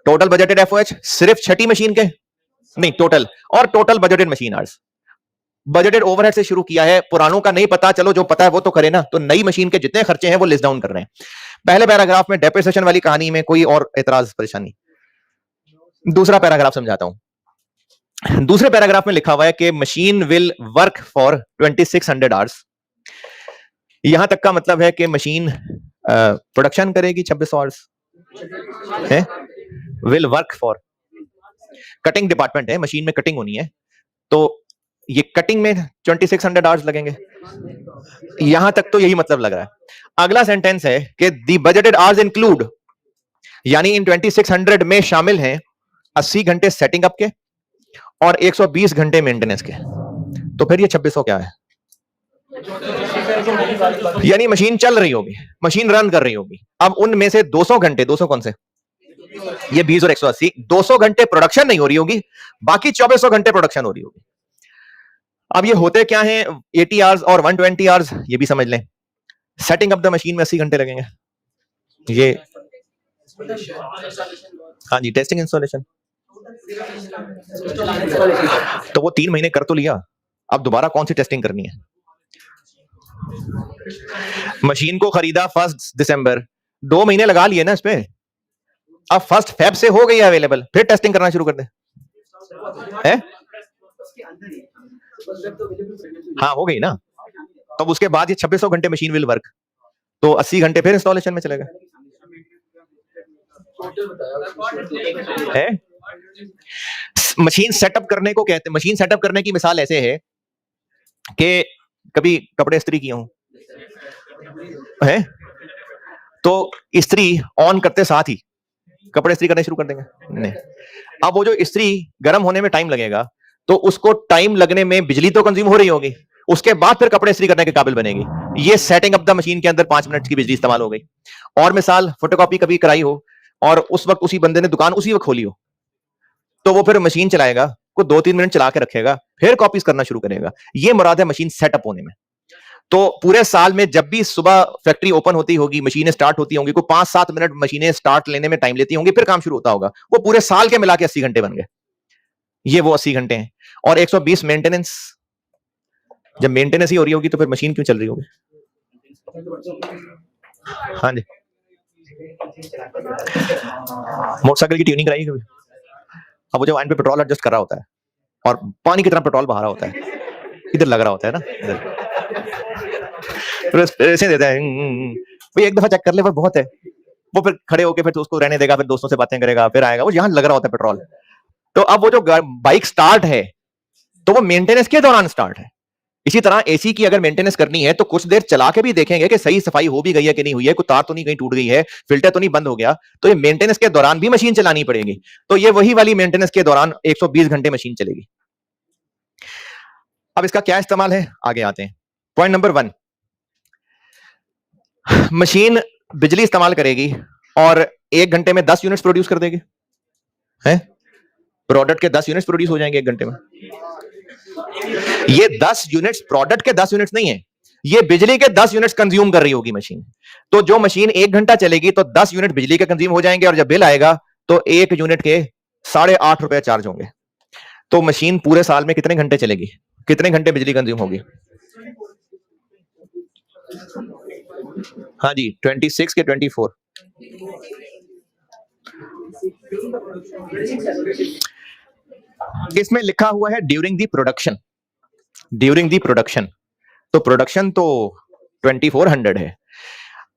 टोटल बजटेड एफओएच सिर्फ छठी मशीन के नहीं, टोटल और total budgeted machine hours. Budgeted overhead से शुरू किया है, पुरानों का नहीं पता, चलो जो पता है वो तो करे ना। तो नई मशीन के जितने खर्चे हैं वो लिस्ट डाउन कर रहे हैं। पहले पैराग्राफ में डेप्रिसिएशन वाली कहानी में कोई और एतराज परेशानी? दूसरा पैराग्राफ समझाता हूं। दूसरे पैराग्राफ में लिखा हुआ है कि machine will work for 2600 hours. यहां तक का मतलब है कि मशीन प्रोडक्शन करेगी 2600 आवर्स है। Will work for, cutting department है, मशीन में कटिंग होनी है, तो ये कटिंग में 2600 आवर्स लगेंगे। यहां तक तो यही मतलब लग रहा है। अगला सेंटेंस है कि दी बजटेड आवर्स इंक्लूड, यानी इन 2600 में शामिल हैं 80 घंटे सेटिंग अप के और 120 घंटे मेंटेनेंस के। तो फिर ये 2600 क्या है? यानी मशीन चल रही होगी, मशीन रन कर रही होगी। अब उनमें से 200 घंटे, 200 कौन से? ये 20 और 180, 200 घंटे प्रोडक्शन नहीं हो रही होगी, बाकी 2400 घंटे प्रोडक्शन हो रही होगी। अब ये होते क्या हैं? 80 आवर्स और 120 आवर्स, ये भी समझ लें। सेटिंग अप द मशीन में 80 घंटे लगेंगे। ये हाँ जी, टेस्टिंग इंस्टॉलेशन, तो वो 3 महीने कर तो लिया, अब दोबारा कौन सी टेस्टिंग करनी है? मशीन को खरीदा 1 दिसंबर, 2 महीने लगा लिए ना इस पे। अब 1 फेब से हो गई अवेलेबल, फिर टेस्टिंग करना शुरू कर दे है? हाँ हो गई ना। तो उसके बाद ये 2600 घंटे मशीन विल वर्क, तो 80 घंटे फिर इंस्टॉलेशन में चलेगा है। मशीन सेटअप करने को कहते हैं, मशीन सेटअप करने की मिसाल ऐसे है कि कभी कपड़े इस्त्री किए हों है, तो इस्त्री ऑन करते साथ ही कपड़े इस्त्री करने शुरू कर देंगे? नहीं। अब वो जो इस्त्री गर्म होने में टाइम लगेगा, तो उसको टाइम लगने में बिजली तो कंज्यूम हो रही होगी, उसके बाद फिर कपड़े इस्त्री करने के काबिल बनेगी। ये सेटिंग अप द मशीन के अंदर 5 मिनट की बिजली इस्तेमाल हो गई। और मिसाल, फोटोकॉपी कभी कराई हो और उस वक्त उसी बंदे ने दुकान उसी वक्त खोली हो, तो वो फिर मशीन चलाएगा, को 2-3 मिनट चला के रखेगा, फिर कॉपीज करना शुरू करेगा। ये मुराद है मशीन सेटअप होने में। तो पूरे साल में जब भी सुबह फैक्ट्री ओपन होती होगी, मशीनें स्टार्ट होती होंगी, को 5-7 मिनट मशीनें स्टार्ट लेने में टाइम लेती होंगी, फिर काम शुरू होता होगा। वो पूरे साल के मिला के 80 घंटे बन गए। ये वो 80 घंटे हैं। और 120 मेंटेनेंस। जब मेंटेनेंस ही हो रही होगी तो फिर मशीन क्यों चल रही होगी? हाँ जी, मोटरसाइकिल की ट्यूनिंग कराई कभी? अब वो जो वाइन पे पेट्रोल एडजस्ट कर रहा होता है और पानी की तरह पेट्रोल बहा रहा होता है, इधर लग रहा होता है ना, इधर फिर ऐसे देता है भाई, एक दफा चेक कर ले, पर बहुत है। वो फिर खड़े होके फिर तो उसको रहने देगा, फिर दोस्तों से बातें करेगा, फिर आएगा। वो यहाँ लग रहा होता है पेट्रोल। तो अब वो जो बाइक स्टार्ट है, तो वो मेंटेनेंस के दौरान स्टार्ट है। इसी तरह एसी की अगर मेंटेनेंस करनी है तो कुछ देर चला के भी देखेंगे कि सही सफाई हो भी गई है कि नहीं हुई है, कोई तार तो नहीं कहीं टूट गई है, फिल्टर तो नहीं बंद हो गया। तो ये मेंटेनेंस के दौरान भी मशीन चलानी पड़ेगी। तो ये वही वाली मेंटेनेंस के दौरान 120 घंटे मशीन चलेगी। अब इसका क्या इस्तेमाल है, आगे आते हैं। पॉइंट नंबर 1, मशीन बिजली इस्तेमाल करेगी और 1 घंटे में 10 यूनिट्स प्रोड्यूस कर देगी, है प्रोडक्ट के 10 यूनिट्स प्रोड्यूस हो जाएंगे 1 घंटे में। ये 10 यूनिट्स प्रोडक्ट के 10 यूनिट्स नहीं है, ये बिजली के 10 यूनिट्स कंज्यूम कर रही होगी मशीन। तो जो मशीन 1 घंटा चलेगी तो 10 यूनिट बिजली के कंज्यूम हो जाएंगे, और जब बिल आएगा तो 1 यूनिट के 8.5 रुपए चार्ज होंगे। तो मशीन पूरे साल में कितने घंटे चलेगी, कितने घंटे बिजली कंज्यूम होगी? हाँ जी, 26 के 24। इसमें लिखा हुआ है during the production, during the production, तो प्रोडक्शन तो 2400 है।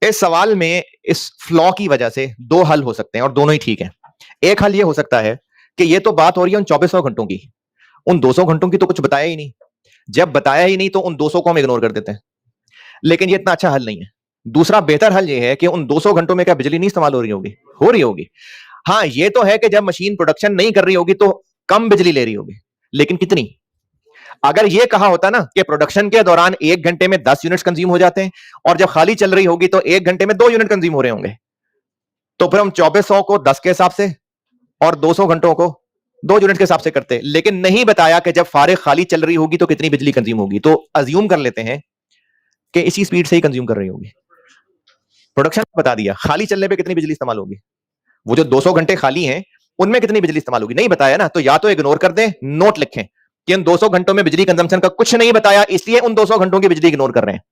इस सवाल में इस फ्लॉ की वजह से 2 हल हो सकते हैं और दोनों ही ठीक हैं। एक हल ये हो सकता है कि ये तो बात हो रही है उन 2400 घंटों की, उन 200 घंटों की तो कुछ बताया ही नहीं। जब बताया ही नहीं तो उन 200 को हम इग्नोर कर देते हैं, लेकिन ये इतना अच्छा हल नहीं है। दूसरा बेहतर हल ये है कि उन 200 घंटों में क्या बिजली नहीं इस्तेमाल हो रही होगी? हो रही होगी। हाँ, ये तो है कि जब मशीन प्रोडक्शन नहीं कर रही होगी तो कम बिजली ले रही होगी, लेकिन कितनी? अगर ये कहा होता ना कि प्रोडक्शन के दौरान 1 घंटे में 10 यूनिट्स कंज्यूम हो जाते हैं और जब खाली चल रही होगी तो 1 घंटे में 2 यूनिट कंज्यूम हो रहे होंगे, तो फिर हम 2400 को 10 के हिसाब से और 200 घंटों को 2 यूनिट के हिसाब से करते। लेकिन नहीं बताया कि जब फारिग खाली चल रही होगी तो कितनी बिजली कंज्यूम होगी, तो अज्यूम कर लेते हैं कि इसी स्पीड से ही कंज्यूम कर रही होगी। प्रोडक्शन बता दिया, खाली चलने पे कितनी बिजली इस्तेमाल होगी, वो जो 200 घंटे खाली हैं उनमें कितनी बिजली इस्तेमाल होगी नहीं बताया ना, तो या तो इग्नोर कर दें, नोट लिखें कि उन 200 घंटों में बिजली कंजम्पशन का कुछ नहीं बताया इसलिए उन 200 घंटों की बिजली इग्नोर कर रहे हैं,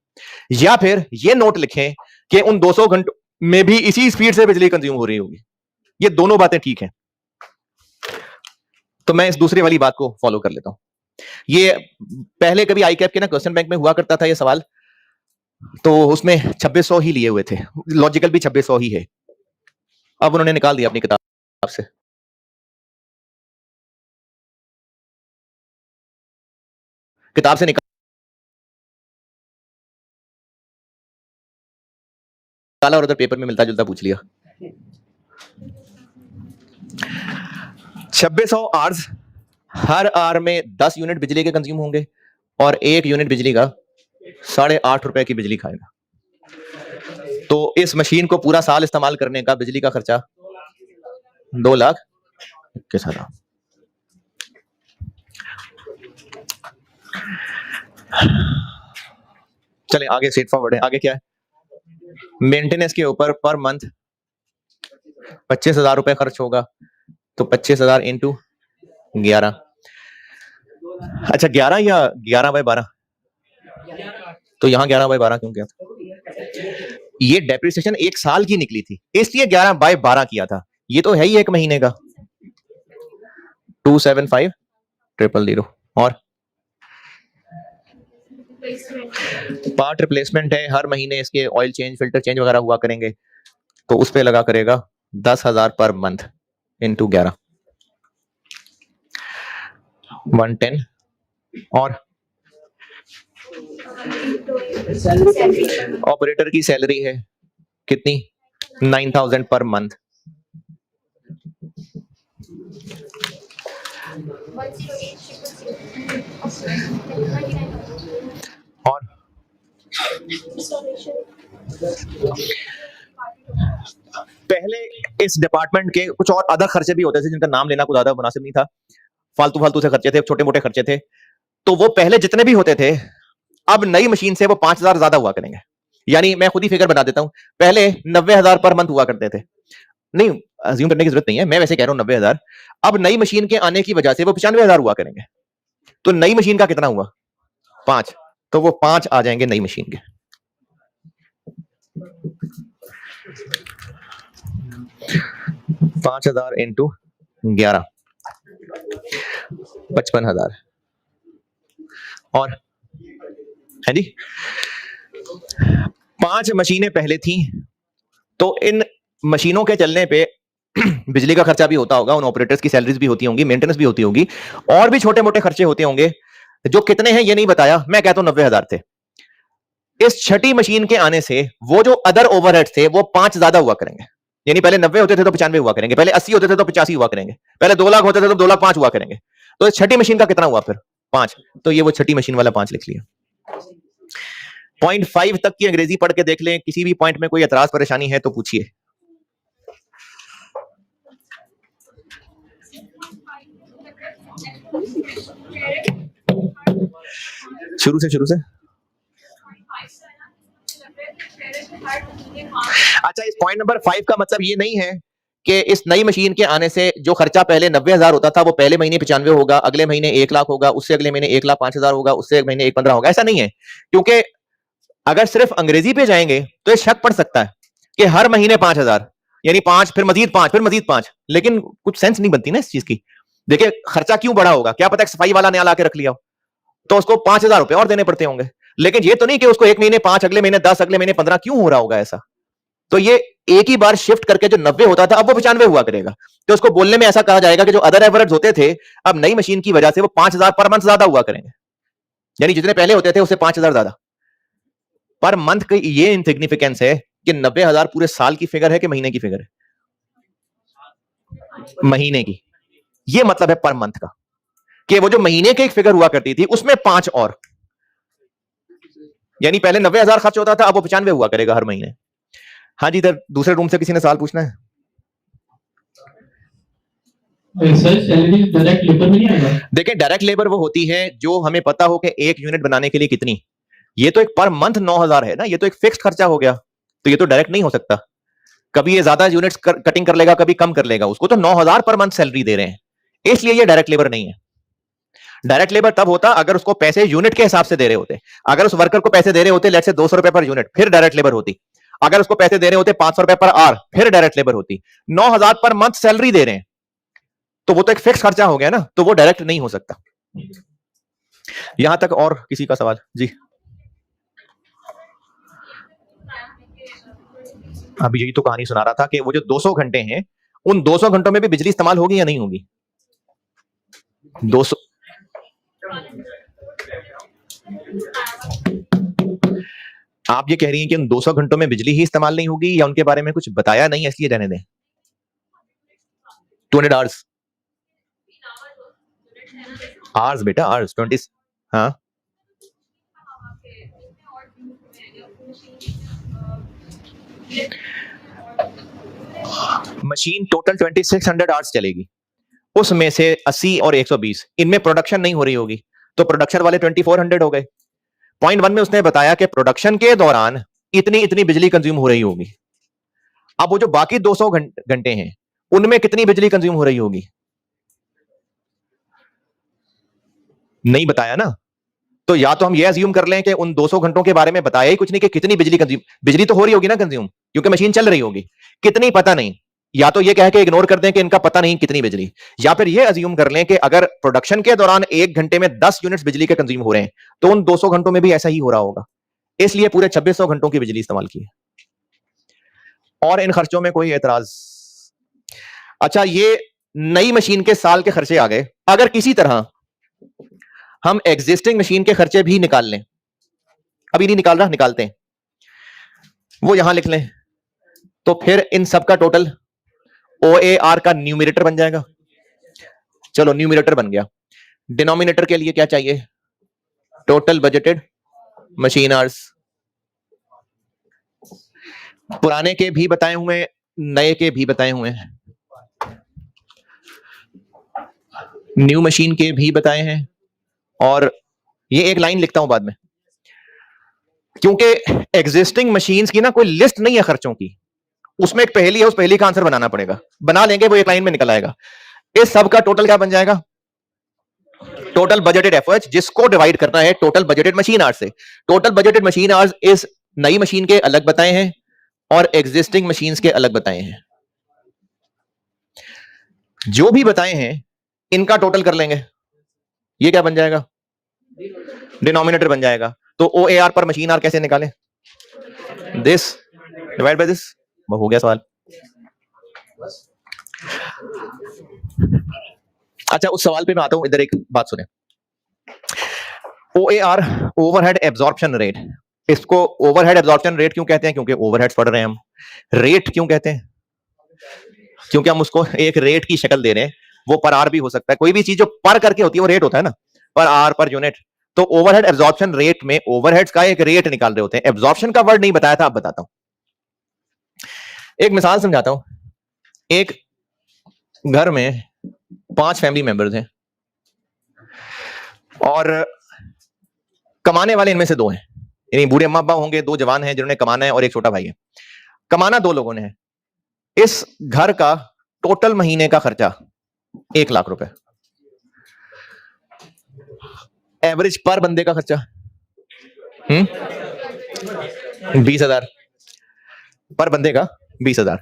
या फिर ये नोट लिखें कि उन 200 घंटों में भी इसी स्पीड से बिजली कंज्यूम हो रही होगी। ये दोनों बातें ठीक हैं। तो मैं इस दूसरी वाली बात को फॉलो कर लेता हूं। ये पहले कभी आईकैप के ना क्वेश्चन बैंक में हुआ करता था ये सवाल, तो उसमें 2600 ही लिए हुए थे, लॉजिकल भी 2600 ही है। अब उन्होंने निकाल दिया अपनी किताब से। किताब से निकाला और उधर पेपर में मिलता जुलता पूछ लिया। 2600 आवर्स, हर आवर में 10 यूनिट बिजली के कंज्यूम होंगे और 1 यूनिट बिजली का 8.5 रुपए की बिजली खाएगा। तो इस मशीन को पूरा साल इस्तेमाल करने का बिजली का खर्चा 2,21,000। चलें आगे, स्ट्रेट फॉरवर्ड है। आगे क्या है? मेंटेनेंस के ऊपर पर मंथ 25,000 रुपए खर्च होगा, तो 25,000 इंटू 11। अच्छा 11 या 11/12? तो यहाँ 11/12 क्यों किया था? ये डेप्रिसिएशन 1 साल की निकली थी इसलिए 11/12 किया था। ये तो है ही 1 महीने का। 275,000 और पार्ट रिप्लेसमेंट है, हर महीने इसके ऑयल चेंज, फिल्टर चेंज वगैरह हुआ करेंगे, तो उस पे लगा करेगा 10,000 पर मंथ इंटू 11, 110। और ऑपरेटर की सैलरी है कितनी? 9,000 पर मंथ। और पहले इस डिपार्टमेंट के कुछ और अदर खर्चे भी होते थे जिनका नाम लेना कुछ ज्यादा मुनासिब नहीं था, फालतू से खर्चे थे, छोटे मोटे खर्चे थे। तो वो पहले जितने भी होते थे अब नई मशीन से वो 5,000 ज्यादा हुआ करेंगे। यानी मैं खुद ही फिगर बता देता हूं, पहले 90,000 पर मंथ हुआ करते थे। नहीं, अज्यूम करने की जरूरत नहीं है, मैं वैसे कह रहा हूं 90,000। अब नई मशीन के आने की वजह से वो 95,000 हुआ करेंगे। तो नई मशीन का कितना हुआ? 5, तो वो 5 आ जाएंगे नई मशीन के। 5,000 इंटू 11, 55,000। और है जी 5 मशीनें पहले थी, तो इन मशीनों के चलने पे बिजली का खर्चा भी होता होगा, उन ऑपरेटर्स की सैलरीज भी होती होंगी, मेंटेनेंस भी होती होगी, और भी छोटे मोटे खर्चे होते होंगे जो कितने हैं ये नहीं बताया। मैं कहता हूं 90,000 थे। इस छठी मशीन के आने से वो जो अदर ओवरहेड थे वो 5 ज्यादा हुआ करेंगे। यानी पहले 90 होते थे तो 95 हुआ करेंगे, पहले 80 होते थे तो 85 हुआ करेंगे, पहले 2 लाख होते थे तो 2,05,000 हुआ करेंगे। तो इस छठी मशीन का कितना हुआ फिर? 5, तो ये वो छठी मशीन वाला 5 लिख लिया। 0.5 तक की अंग्रेजी पढ़ के देख लें, किसी भी पॉइंट में कोई एतराज परेशानी है तो पूछिए। शुरू से अच्छा, इस पॉइंट नंबर 5 का मतलब ये नहीं है कि इस नई मशीन के आने से जो खर्चा पहले 90,000 होता था वो पहले महीने 95 होगा, अगले महीने 1 लाख होगा, उससे अगले महीने 1,05,000 होगा, उससे अगले महीने 1,15 होगा। ऐसा नहीं है, क्योंकि अगर सिर्फ अंग्रेजी पे जाएंगे तो ये शक पड़ सकता है कि हर महीने 5,000 यानी 5 फिर मजीद 5 फिर मजीद 5, लेकिन कुछ सेंस नहीं बनती ना इस चीज की। देखिए खर्चा क्यों बढ़ा होगा, क्या पता सफाई वाला नया लाके रख लिया हो तो उसको 5,000 रुपए और देने पड़ते होंगे, लेकिन ये तो नहीं कि उसको एक महीने 5, अगले महीने 10, अगले महीने 15 क्यों हो रहा होगा ऐसा। तो ये एक ही बार शिफ्ट करके जो 90 होता था अब वो 95 हुआ करेगा, तो उसको बोलने में ऐसा कहा जाएगा कि जो अदर एवरेज होते थे अब नई मशीन की वजह से वो 5,000 पर मंथ ज्यादा हुआ करेंगे, यानी जितने पहले होते थे उससे 5,000 ज्यादा पर मंथ की। ये इनसिग्निफिकेंस है कि 90,000 पूरे साल की फिगर है कि महीने की फिगर है, महीने की। ये मतलब है पर मंथ का, कि वो जो महीने की एक फिगर हुआ करती थी उसमें 5 और, यानी पहले 90,000 खर्च होता था अब वो 95 हुआ करेगा हर महीने। हाँ जी, इधर दूसरे रूम से किसी ने सवाल पूछना है? सर सैलरी डायरेक्ट लेबर में नहीं आएगा? देखिए डायरेक्ट लेबर वो होती है जो हमें पता हो कि एक यूनिट बनाने के लिए कितनी, ये तो एक पर मंथ 9,000 है ना, ये तो एक फिक्स्ड खर्चा हो गया, तो ये तो डायरेक्ट नहीं हो सकता। कभी ये ज्यादा यूनिट्स कटिंग कर लेगा, कभी कम कर लेगा, उसको तो 9,000 पर मंथ सैलरी दे रहे हैं, इसलिए ये डायरेक्ट लेबर नहीं है। डायरेक्ट लेबर तब होता अगर उसको पैसे यूनिट के हिसाब से दे रहे होते, अगर उस वर्कर को पैसे दे रहे होते लेट से 200 रुपए पर यूनिट, फिर डायरेक्ट लेबर होती। अगर उसको पैसे दे रहे होते 500 रुपए पर आवर, फिर डायरेक्ट लेबर होती। 9,000 पर मंथ सैलरी दे रहे हैं तो वो तो एक फिक्स खर्चा हो गया ना, तो वो डायरेक्ट नहीं हो सकता। यहां तक और किसी का सवाल? जी अभी यही तो कहानी सुना रहा था कि वो जो 200 घंटे हैं उन 200 घंटों में भी बिजली इस्तेमाल होगी या नहीं होगी? 200 आप ये कह रही हैं कि उन 200 घंटों में बिजली ही इस्तेमाल नहीं होगी या उनके बारे में कुछ बताया नहीं इसलिए रहने दें? 200 आवर्स, आवर्स बेटा, आवर्स 20। हाँ मशीन टोटल 2600 आवर्स चलेगी, उसमें से 80 और 120 इनमें प्रोडक्शन नहीं हो रही होगी, तो प्रोडक्शन वाले 2400 हो गए। पॉइंट 1 में उसने बताया कि प्रोडक्शन के दौरान इतनी इतनी बिजली कंज्यूम हो रही होगी। अब वो जो बाकी 200 घंटे हैं उनमें कितनी बिजली कंज्यूम हो रही होगी? नहीं बताया ना, तो या तो हम ये अज्यूम कर लें कि उन 200 घंटों के बारे में बताया ही कुछ नहीं कि कितनी बिजली कंज्यूम, बिजली तो हो रही होगी ना कंज्यूम, क्योंकि मशीन चल रही होगी, कितनी पता नहीं। या तो ये कह के इग्नोर कर दें कि इनका पता नहीं कितनी बिजली, या फिर ये अज्यूम कर लें कि अगर प्रोडक्शन के दौरान 1 घंटे में 10 यूनिट्स बिजली के कंज्यूम हो रहे हैं तो उन 200 घंटों में भी ऐसा ही हो रहा होगा, इसलिए पूरे 2600 घंटों की बिजली इस्तेमाल की है। और इन खर्चों में कोई एतराज? अच्छा, ये नई मशीन के साल के खर्चे आ गए। अगर किसी तरह हम एग्जिस्टिंग मशीन के खर्चे भी निकाल लें, अभी नहीं निकाल रहा, निकालते हैं, वो यहां लिख लें, तो फिर इन सब का टोटल OAR का न्यूमरेटर बन जाएगा। चलो न्यूमरेटर बन गया, डिनोमिनेटर के लिए क्या चाहिए? Total budgeted machine hours. पुराने के भी बताए हुए, नए के भी बताए हुए हैं, न्यू मशीन के भी बताए हैं, और ये एक लाइन लिखता हूं बाद में, क्योंकि एग्जिस्टिंग मशीन्स की ना कोई लिस्ट नहीं है खर्चों की, उसमें एक पहेली है, उस पहेली का आंसर बनाना पड़ेगा, बना लेंगे वो एक लाइन में निकल आएगा। इस सब का टोटल क्या बन जाएगा? टोटल बजटेड एफर्ट, जिसको डिवाइड करना है टोटल बजटेड मशीन आवर्स से। टोटल बजटेड मशीन आवर्स इस नई मशीन के अलग बताए हैं और एग्जिस्टिंग मशीन्स के अलग बताए हैं। जो भी बताए हैं इनका टोटल कर लेंगे, ये क्या बन जाएगा? डिनोमिनेटर बन जाएगा। तो OAR पर मशीन आवर कैसे निकालें? दिस डिवाइड बाय दिस, हो गया सवाल। अच्छा, उस सवाल पे मैं आता हूं, इधर एक बात सुने। OAR ओवरहेड एब्जॉर्प्शन रेट, इसको ओवरहेड एब्जॉर्प्शन रेट क्यों कहते हैं? क्योंकि ओवरहेड्स पढ़ रहे हैं हम। रेट क्यों कहते हैं? क्योंकि हम उसको एक रेट की शक्ल दे रहे हैं, वो पर आर भी हो सकता है, कोई भी चीज जो पर करके होती है वो रेट होता है ना। पर आवर पर यूनिट। तो ओवरहेड एब्जॉर्प्शन रेट में ओवरहेड्स का एक रेट निकाल रहे होते हैं। एब्जॉर्प्शन का वर्ड नहीं बताया था, अब बताता हूं। एक मिसाल समझाता हूं। एक घर में 5 फैमिली मेंबर्स हैं और कमाने वाले इनमें से 2 हैं, यानी बूढ़े अम्मा अब्बा होंगे, 2 जवान हैं जिन्होंने कमाना है और एक छोटा भाई है। कमाना 2 लोगों ने है। इस घर का टोटल महीने का खर्चा 1 लाख रुपए। एवरेज पर बंदे का खर्चा 20,000 पर बंदे का 20,000।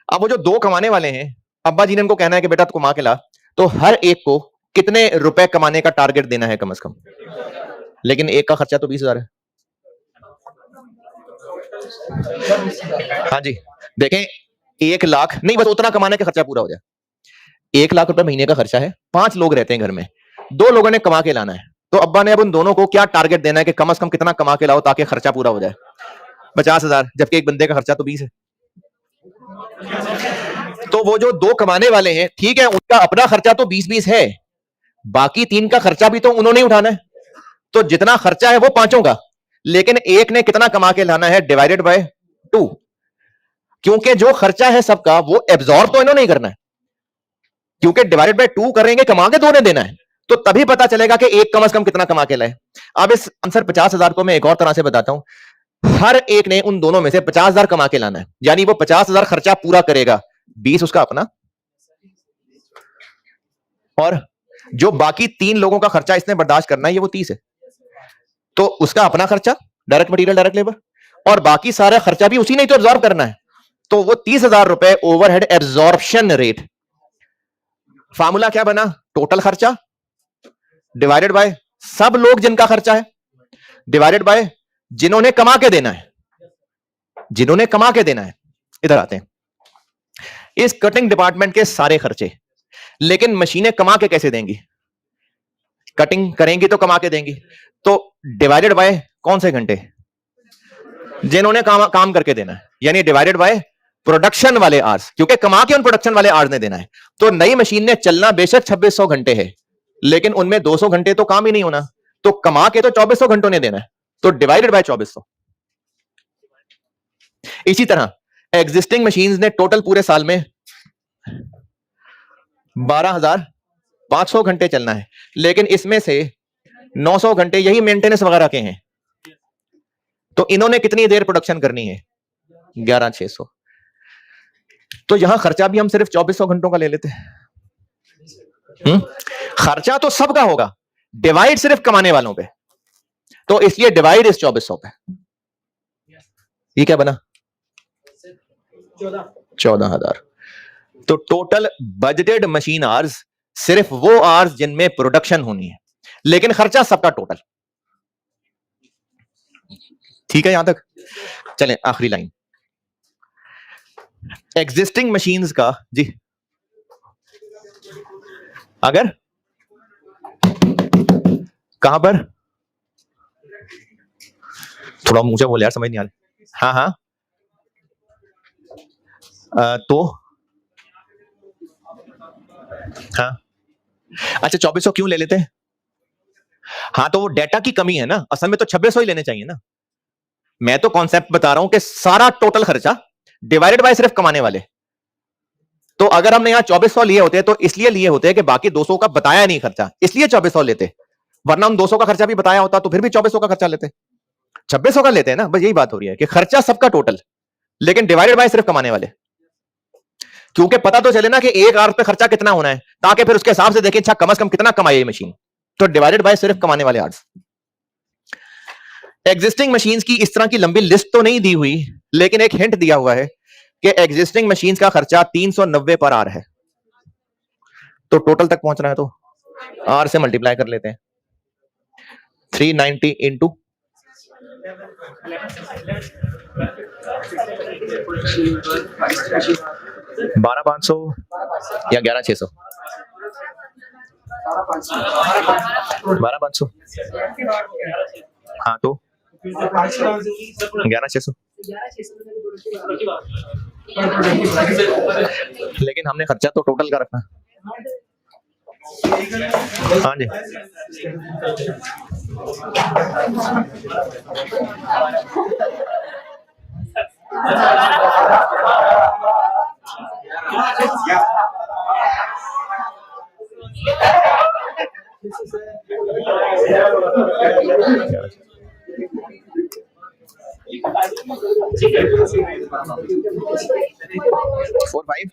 अब वो जो 2 कमाने वाले हैं, अब्बा जी ने इनको कहना है कि बेटा तू कमा के ला, तो हर एक को कितने रुपए कमाने का टारगेट देना है कम से कम। लेकिन एक का खर्चा तो 20,000 है। हाँ जी, देखें 1 लाख नहीं, बस उतना कमाने का खर्चा पूरा हो जाए। 1 लाख रुपए महीने का खर्चा है, 5 लोग रहते हैं घर में, 2 लोगों ने कमा के लाना है। तो अब्बा ने अब उन दोनों को क्या टारगेट देना है कि कम से कम कितना कमा के लाओ ताकि खर्चा पूरा हो जाए। 50,000, जबकि एक बंदे का खर्चा तो 20 है। तो वो जो 2 कमाने वाले हैं, ठीक है, उनका अपना खर्चा तो 20-20 है, बाकी 3 का खर्चा भी तो उन्होंने उठाना है। तो जितना खर्चा है वो 5 का, लेकिन एक ने कितना कमा के लाना है डिवाइडेड बाय 2, क्योंकि जो खर्चा है सबका वो एब्जॉर्ब तो इन्होंने ही करना है, क्योंकि डिवाइडेड बाय 2 करेंगे, कमा के 2 ने देना है, तो तभी पता चलेगा कि एक कम से कम कितना कमा के लाए। अब इस आंसर 50,000 को मैं एक और तरह से बताता हूं। हर एक ने उन दोनों में से 50,000 कमा के लाना है, यानी वो 50,000 खर्चा पूरा करेगा, 20 उसका अपना, और जो बाकी 3 लोगों का खर्चा इसने बर्दाश्त करना है ये वो 30 है। तो उसका अपना खर्चा डायरेक्ट मटेरियल डायरेक्ट लेबर, और बाकी सारा खर्चा भी उसी ने तो एब्जॉर्ब करना है। तो वो 30,000 रुपए ओवरहेड एब्जॉर्प्शन रेट। फार्मूला क्या बना? टोटल खर्चा डिवाइडेड बाय सब लोग जिनका खर्चा है, डिवाइडेड बाय जिन्होंने कमा के देना है, जिन्होंने कमा के देना है। इधर आते हैं, इस कटिंग डिपार्टमेंट के सारे खर्चे, लेकिन मशीनें कमा के कैसे देंगी? कटिंग करेंगी तो कमा के देंगी, तो डिवाइडेड बाय कौन से घंटे? जिन्होंने काम करके देना है, यानी डिवाइडेड बाय प्रोडक्शन वाले आवर्स, क्योंकि कमा के उन प्रोडक्शन वाले आवर्स ने देना है। तो नई मशीन ने चलना बेशक 2600 घंटे है, लेकिन उनमें 200 घंटे तो काम ही नहीं होना, तो कमा के तो 2400 घंटों ने देना है, तो डिवाइडेड बाय 2400। इसी तरह एग्जिस्टिंग मशीन्स ने टोटल पूरे साल में 12,500 घंटे चलना है, लेकिन इसमें से 900 घंटे यही मेंटेनेंस वगैरह के हैं, तो इन्होंने कितनी देर प्रोडक्शन करनी है? 11,600। तो यहां खर्चा भी हम सिर्फ 2400 घंटों का ले लेते हैं। खर्चा तो सबका होगा, डिवाइड सिर्फ कमाने वालों पे, तो इसलिए डिवाइड इस 2400 पे। ये क्या बना? 14,000। तो टोटल बजटेड मशीन आवर्स सिर्फ वो आवर्स जिनमें प्रोडक्शन होनी है, लेकिन खर्चा सबका टोटल। ठीक है यहां तक? चलें आखिरी लाइन, एग्जिस्टिंग मशीन्स का जी। अगर कहां पर? थोड़ा मुंह से बोले यार, समझ नहीं आ रहा। हाँ, तो हाँ, अच्छा 2400 क्यों ले लेते हैं? हाँ, तो वो डेटा की कमी है ना, असल में तो 2600 ही लेने चाहिए ना। मैं तो कॉन्सेप्ट बता रहा हूं कि सारा टोटल खर्चा डिवाइडेड बाय सिर्फ कमाने वाले। तो अगर हमने यहां 2400 लिए होते तो इसलिए लिए होते कि बाकी 200 का बताया नहीं खर्चा, इसलिए 2400 लेते, वरना हम 200 का खर्चा भी बताया होता तो फिर भी 2400 का खर्चा लेते। 2600 का लेते हैं ना, बस यही बात हो रही है कि खर्चा सबका टोटल, लेकिन डिवाइडेड बाय सिर्फ कमाने वाले, क्योंकि पता तो चले ना कि एक आवर्स पे खर्चा कितना होना है, ताकि फिर उसके हिसाब से देखें अच्छा कम से कम कितना कमाए ये मशीन। तो डिवाइडेड बाय सिर्फ कमाने वाले आवर्स। एग्जिस्टिंग मशीन्स की इस तरह की लंबी लिस्ट तो नहीं दी हुई, लेकिन एक हिंट दिया हुआ है कि एग्जिस्टिंग मशीन्स का खर्चा 390 पर आवर है। तो टोटल तक पहुंचना है तो आर से मल्टीप्लाई कर लेते हैं, 390 इंटू 12,500 या 11,600? 12,500। हाँ, तो 11,600। लेकिन हमने खर्चा तो टोटल का रखना। हाँ जी, फोर फाइव।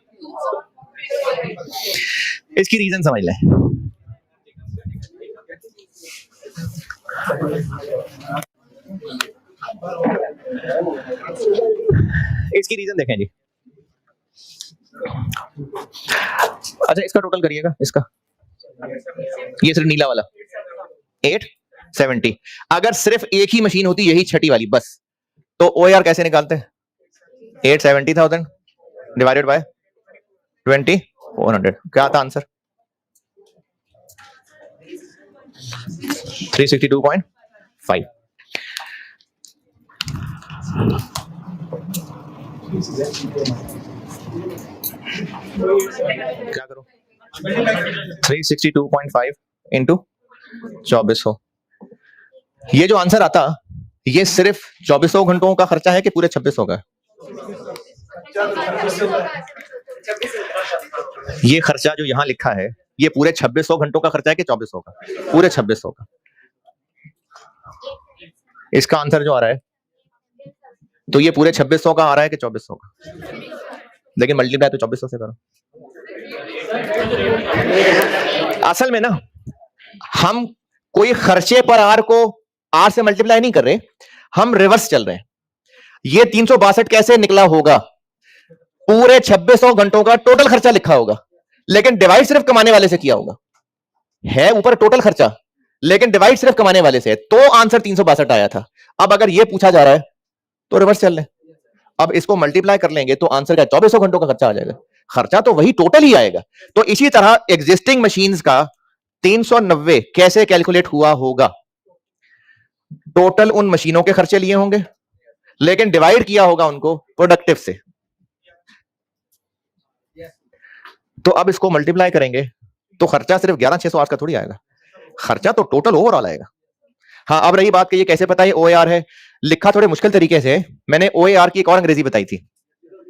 इसकी रीजन समझ लें। इसकी रीजन देखें जी। अच्छा, इसका टोटल करिएगा, इसका ये सिर्फ नीला वाला 870। अगर सिर्फ एक ही मशीन होती, यही छठी वाली बस, तो OAR कैसे निकालते हैं? 870,000 डिवाइडेड बाय 2400। क्या आता आंसर? 362.5। क्या करो? 362.5 इंटू 2400। ये जो आंसर आता, ये सिर्फ 2400 घंटों का खर्चा है कि पूरे 2600 का? ये खर्चा जो यहां लिखा है, ये पूरे 2600 घंटों का खर्चा है कि 2400 का? पूरे 2600 का। इसका आंसर जो आ रहा है, तो ये पूरे 2600 का आ रहा है कि 2400 का? लेकिन मल्टीप्लाई तो 2400 से करो। असल में ना, हम कोई खर्चे पर आर को आर से मल्टीप्लाई नहीं कर रहे, हम रिवर्स चल रहे हैं। ये 362 कैसे निकला होगा? पूरे 2600 घंटों का टोटल खर्चा लिखा होगा, लेकिन डिवाइड सिर्फ कमाने वाले से किया होगा। है ऊपर टोटल खर्चा, लेकिन डिवाइड सिर्फ कमाने वाले से है, तो आंसर 362 आया था। अब अगर ये पूछा जा रहा है तो रिवर्स चल ले। अब इसको मल्टीप्लाई कर लेंगे तो आंसर क्या? 2400 घंटों का खर्चा आ जाएगा। खर्चा तो वही टोटल ही आएगा। तो इसी तरह एग्जिस्टिंग मशीन्स का 390 कैसे कैलकुलेट हुआ होगा? टोटल उन मशीनों के खर्चे लिए होंगे, लेकिन डिवाइड किया होगा उनको प्रोडक्टिव से। तो अब इसको मल्टीप्लाई करेंगे तो खर्चा सिर्फ 11608 का थोड़ी आएगा, खर्चा तो टोटल ओवरऑल आएगा। हाँ, अब रही बात कि ये कैसे पता है OAR है, लिखा थोड़े मुश्किल तरीके से। मैंने OAR की एक और अंग्रेजी बताई थी,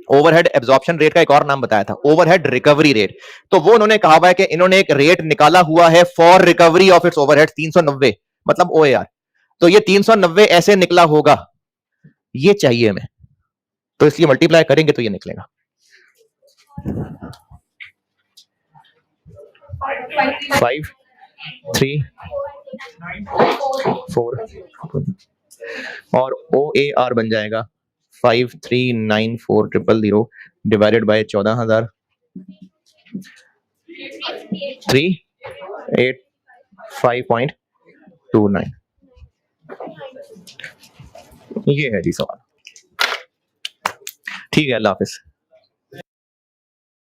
ओवरहेड एब्जॉर्प्शन रेट का एक और नाम बताया था, ओवरहेड रिकवरी रेट। तो वो उन्होंने कहा हुआ है कि इन्होंने एक रेट निकाला हुआ है for recovery of its overhead, 390 मतलब OAR। तो ये 390 ऐसे निकला होगा, ये चाहिए हमें, तो इसलिए मल्टीप्लाई करेंगे तो ये निकलेगा। 5 3 4 और OAR बन जाएगा 5394000 डिवाइडेड बाय 14000 385.29। ये है जी सवाल। ठीक है, अल्लाह हाफिज।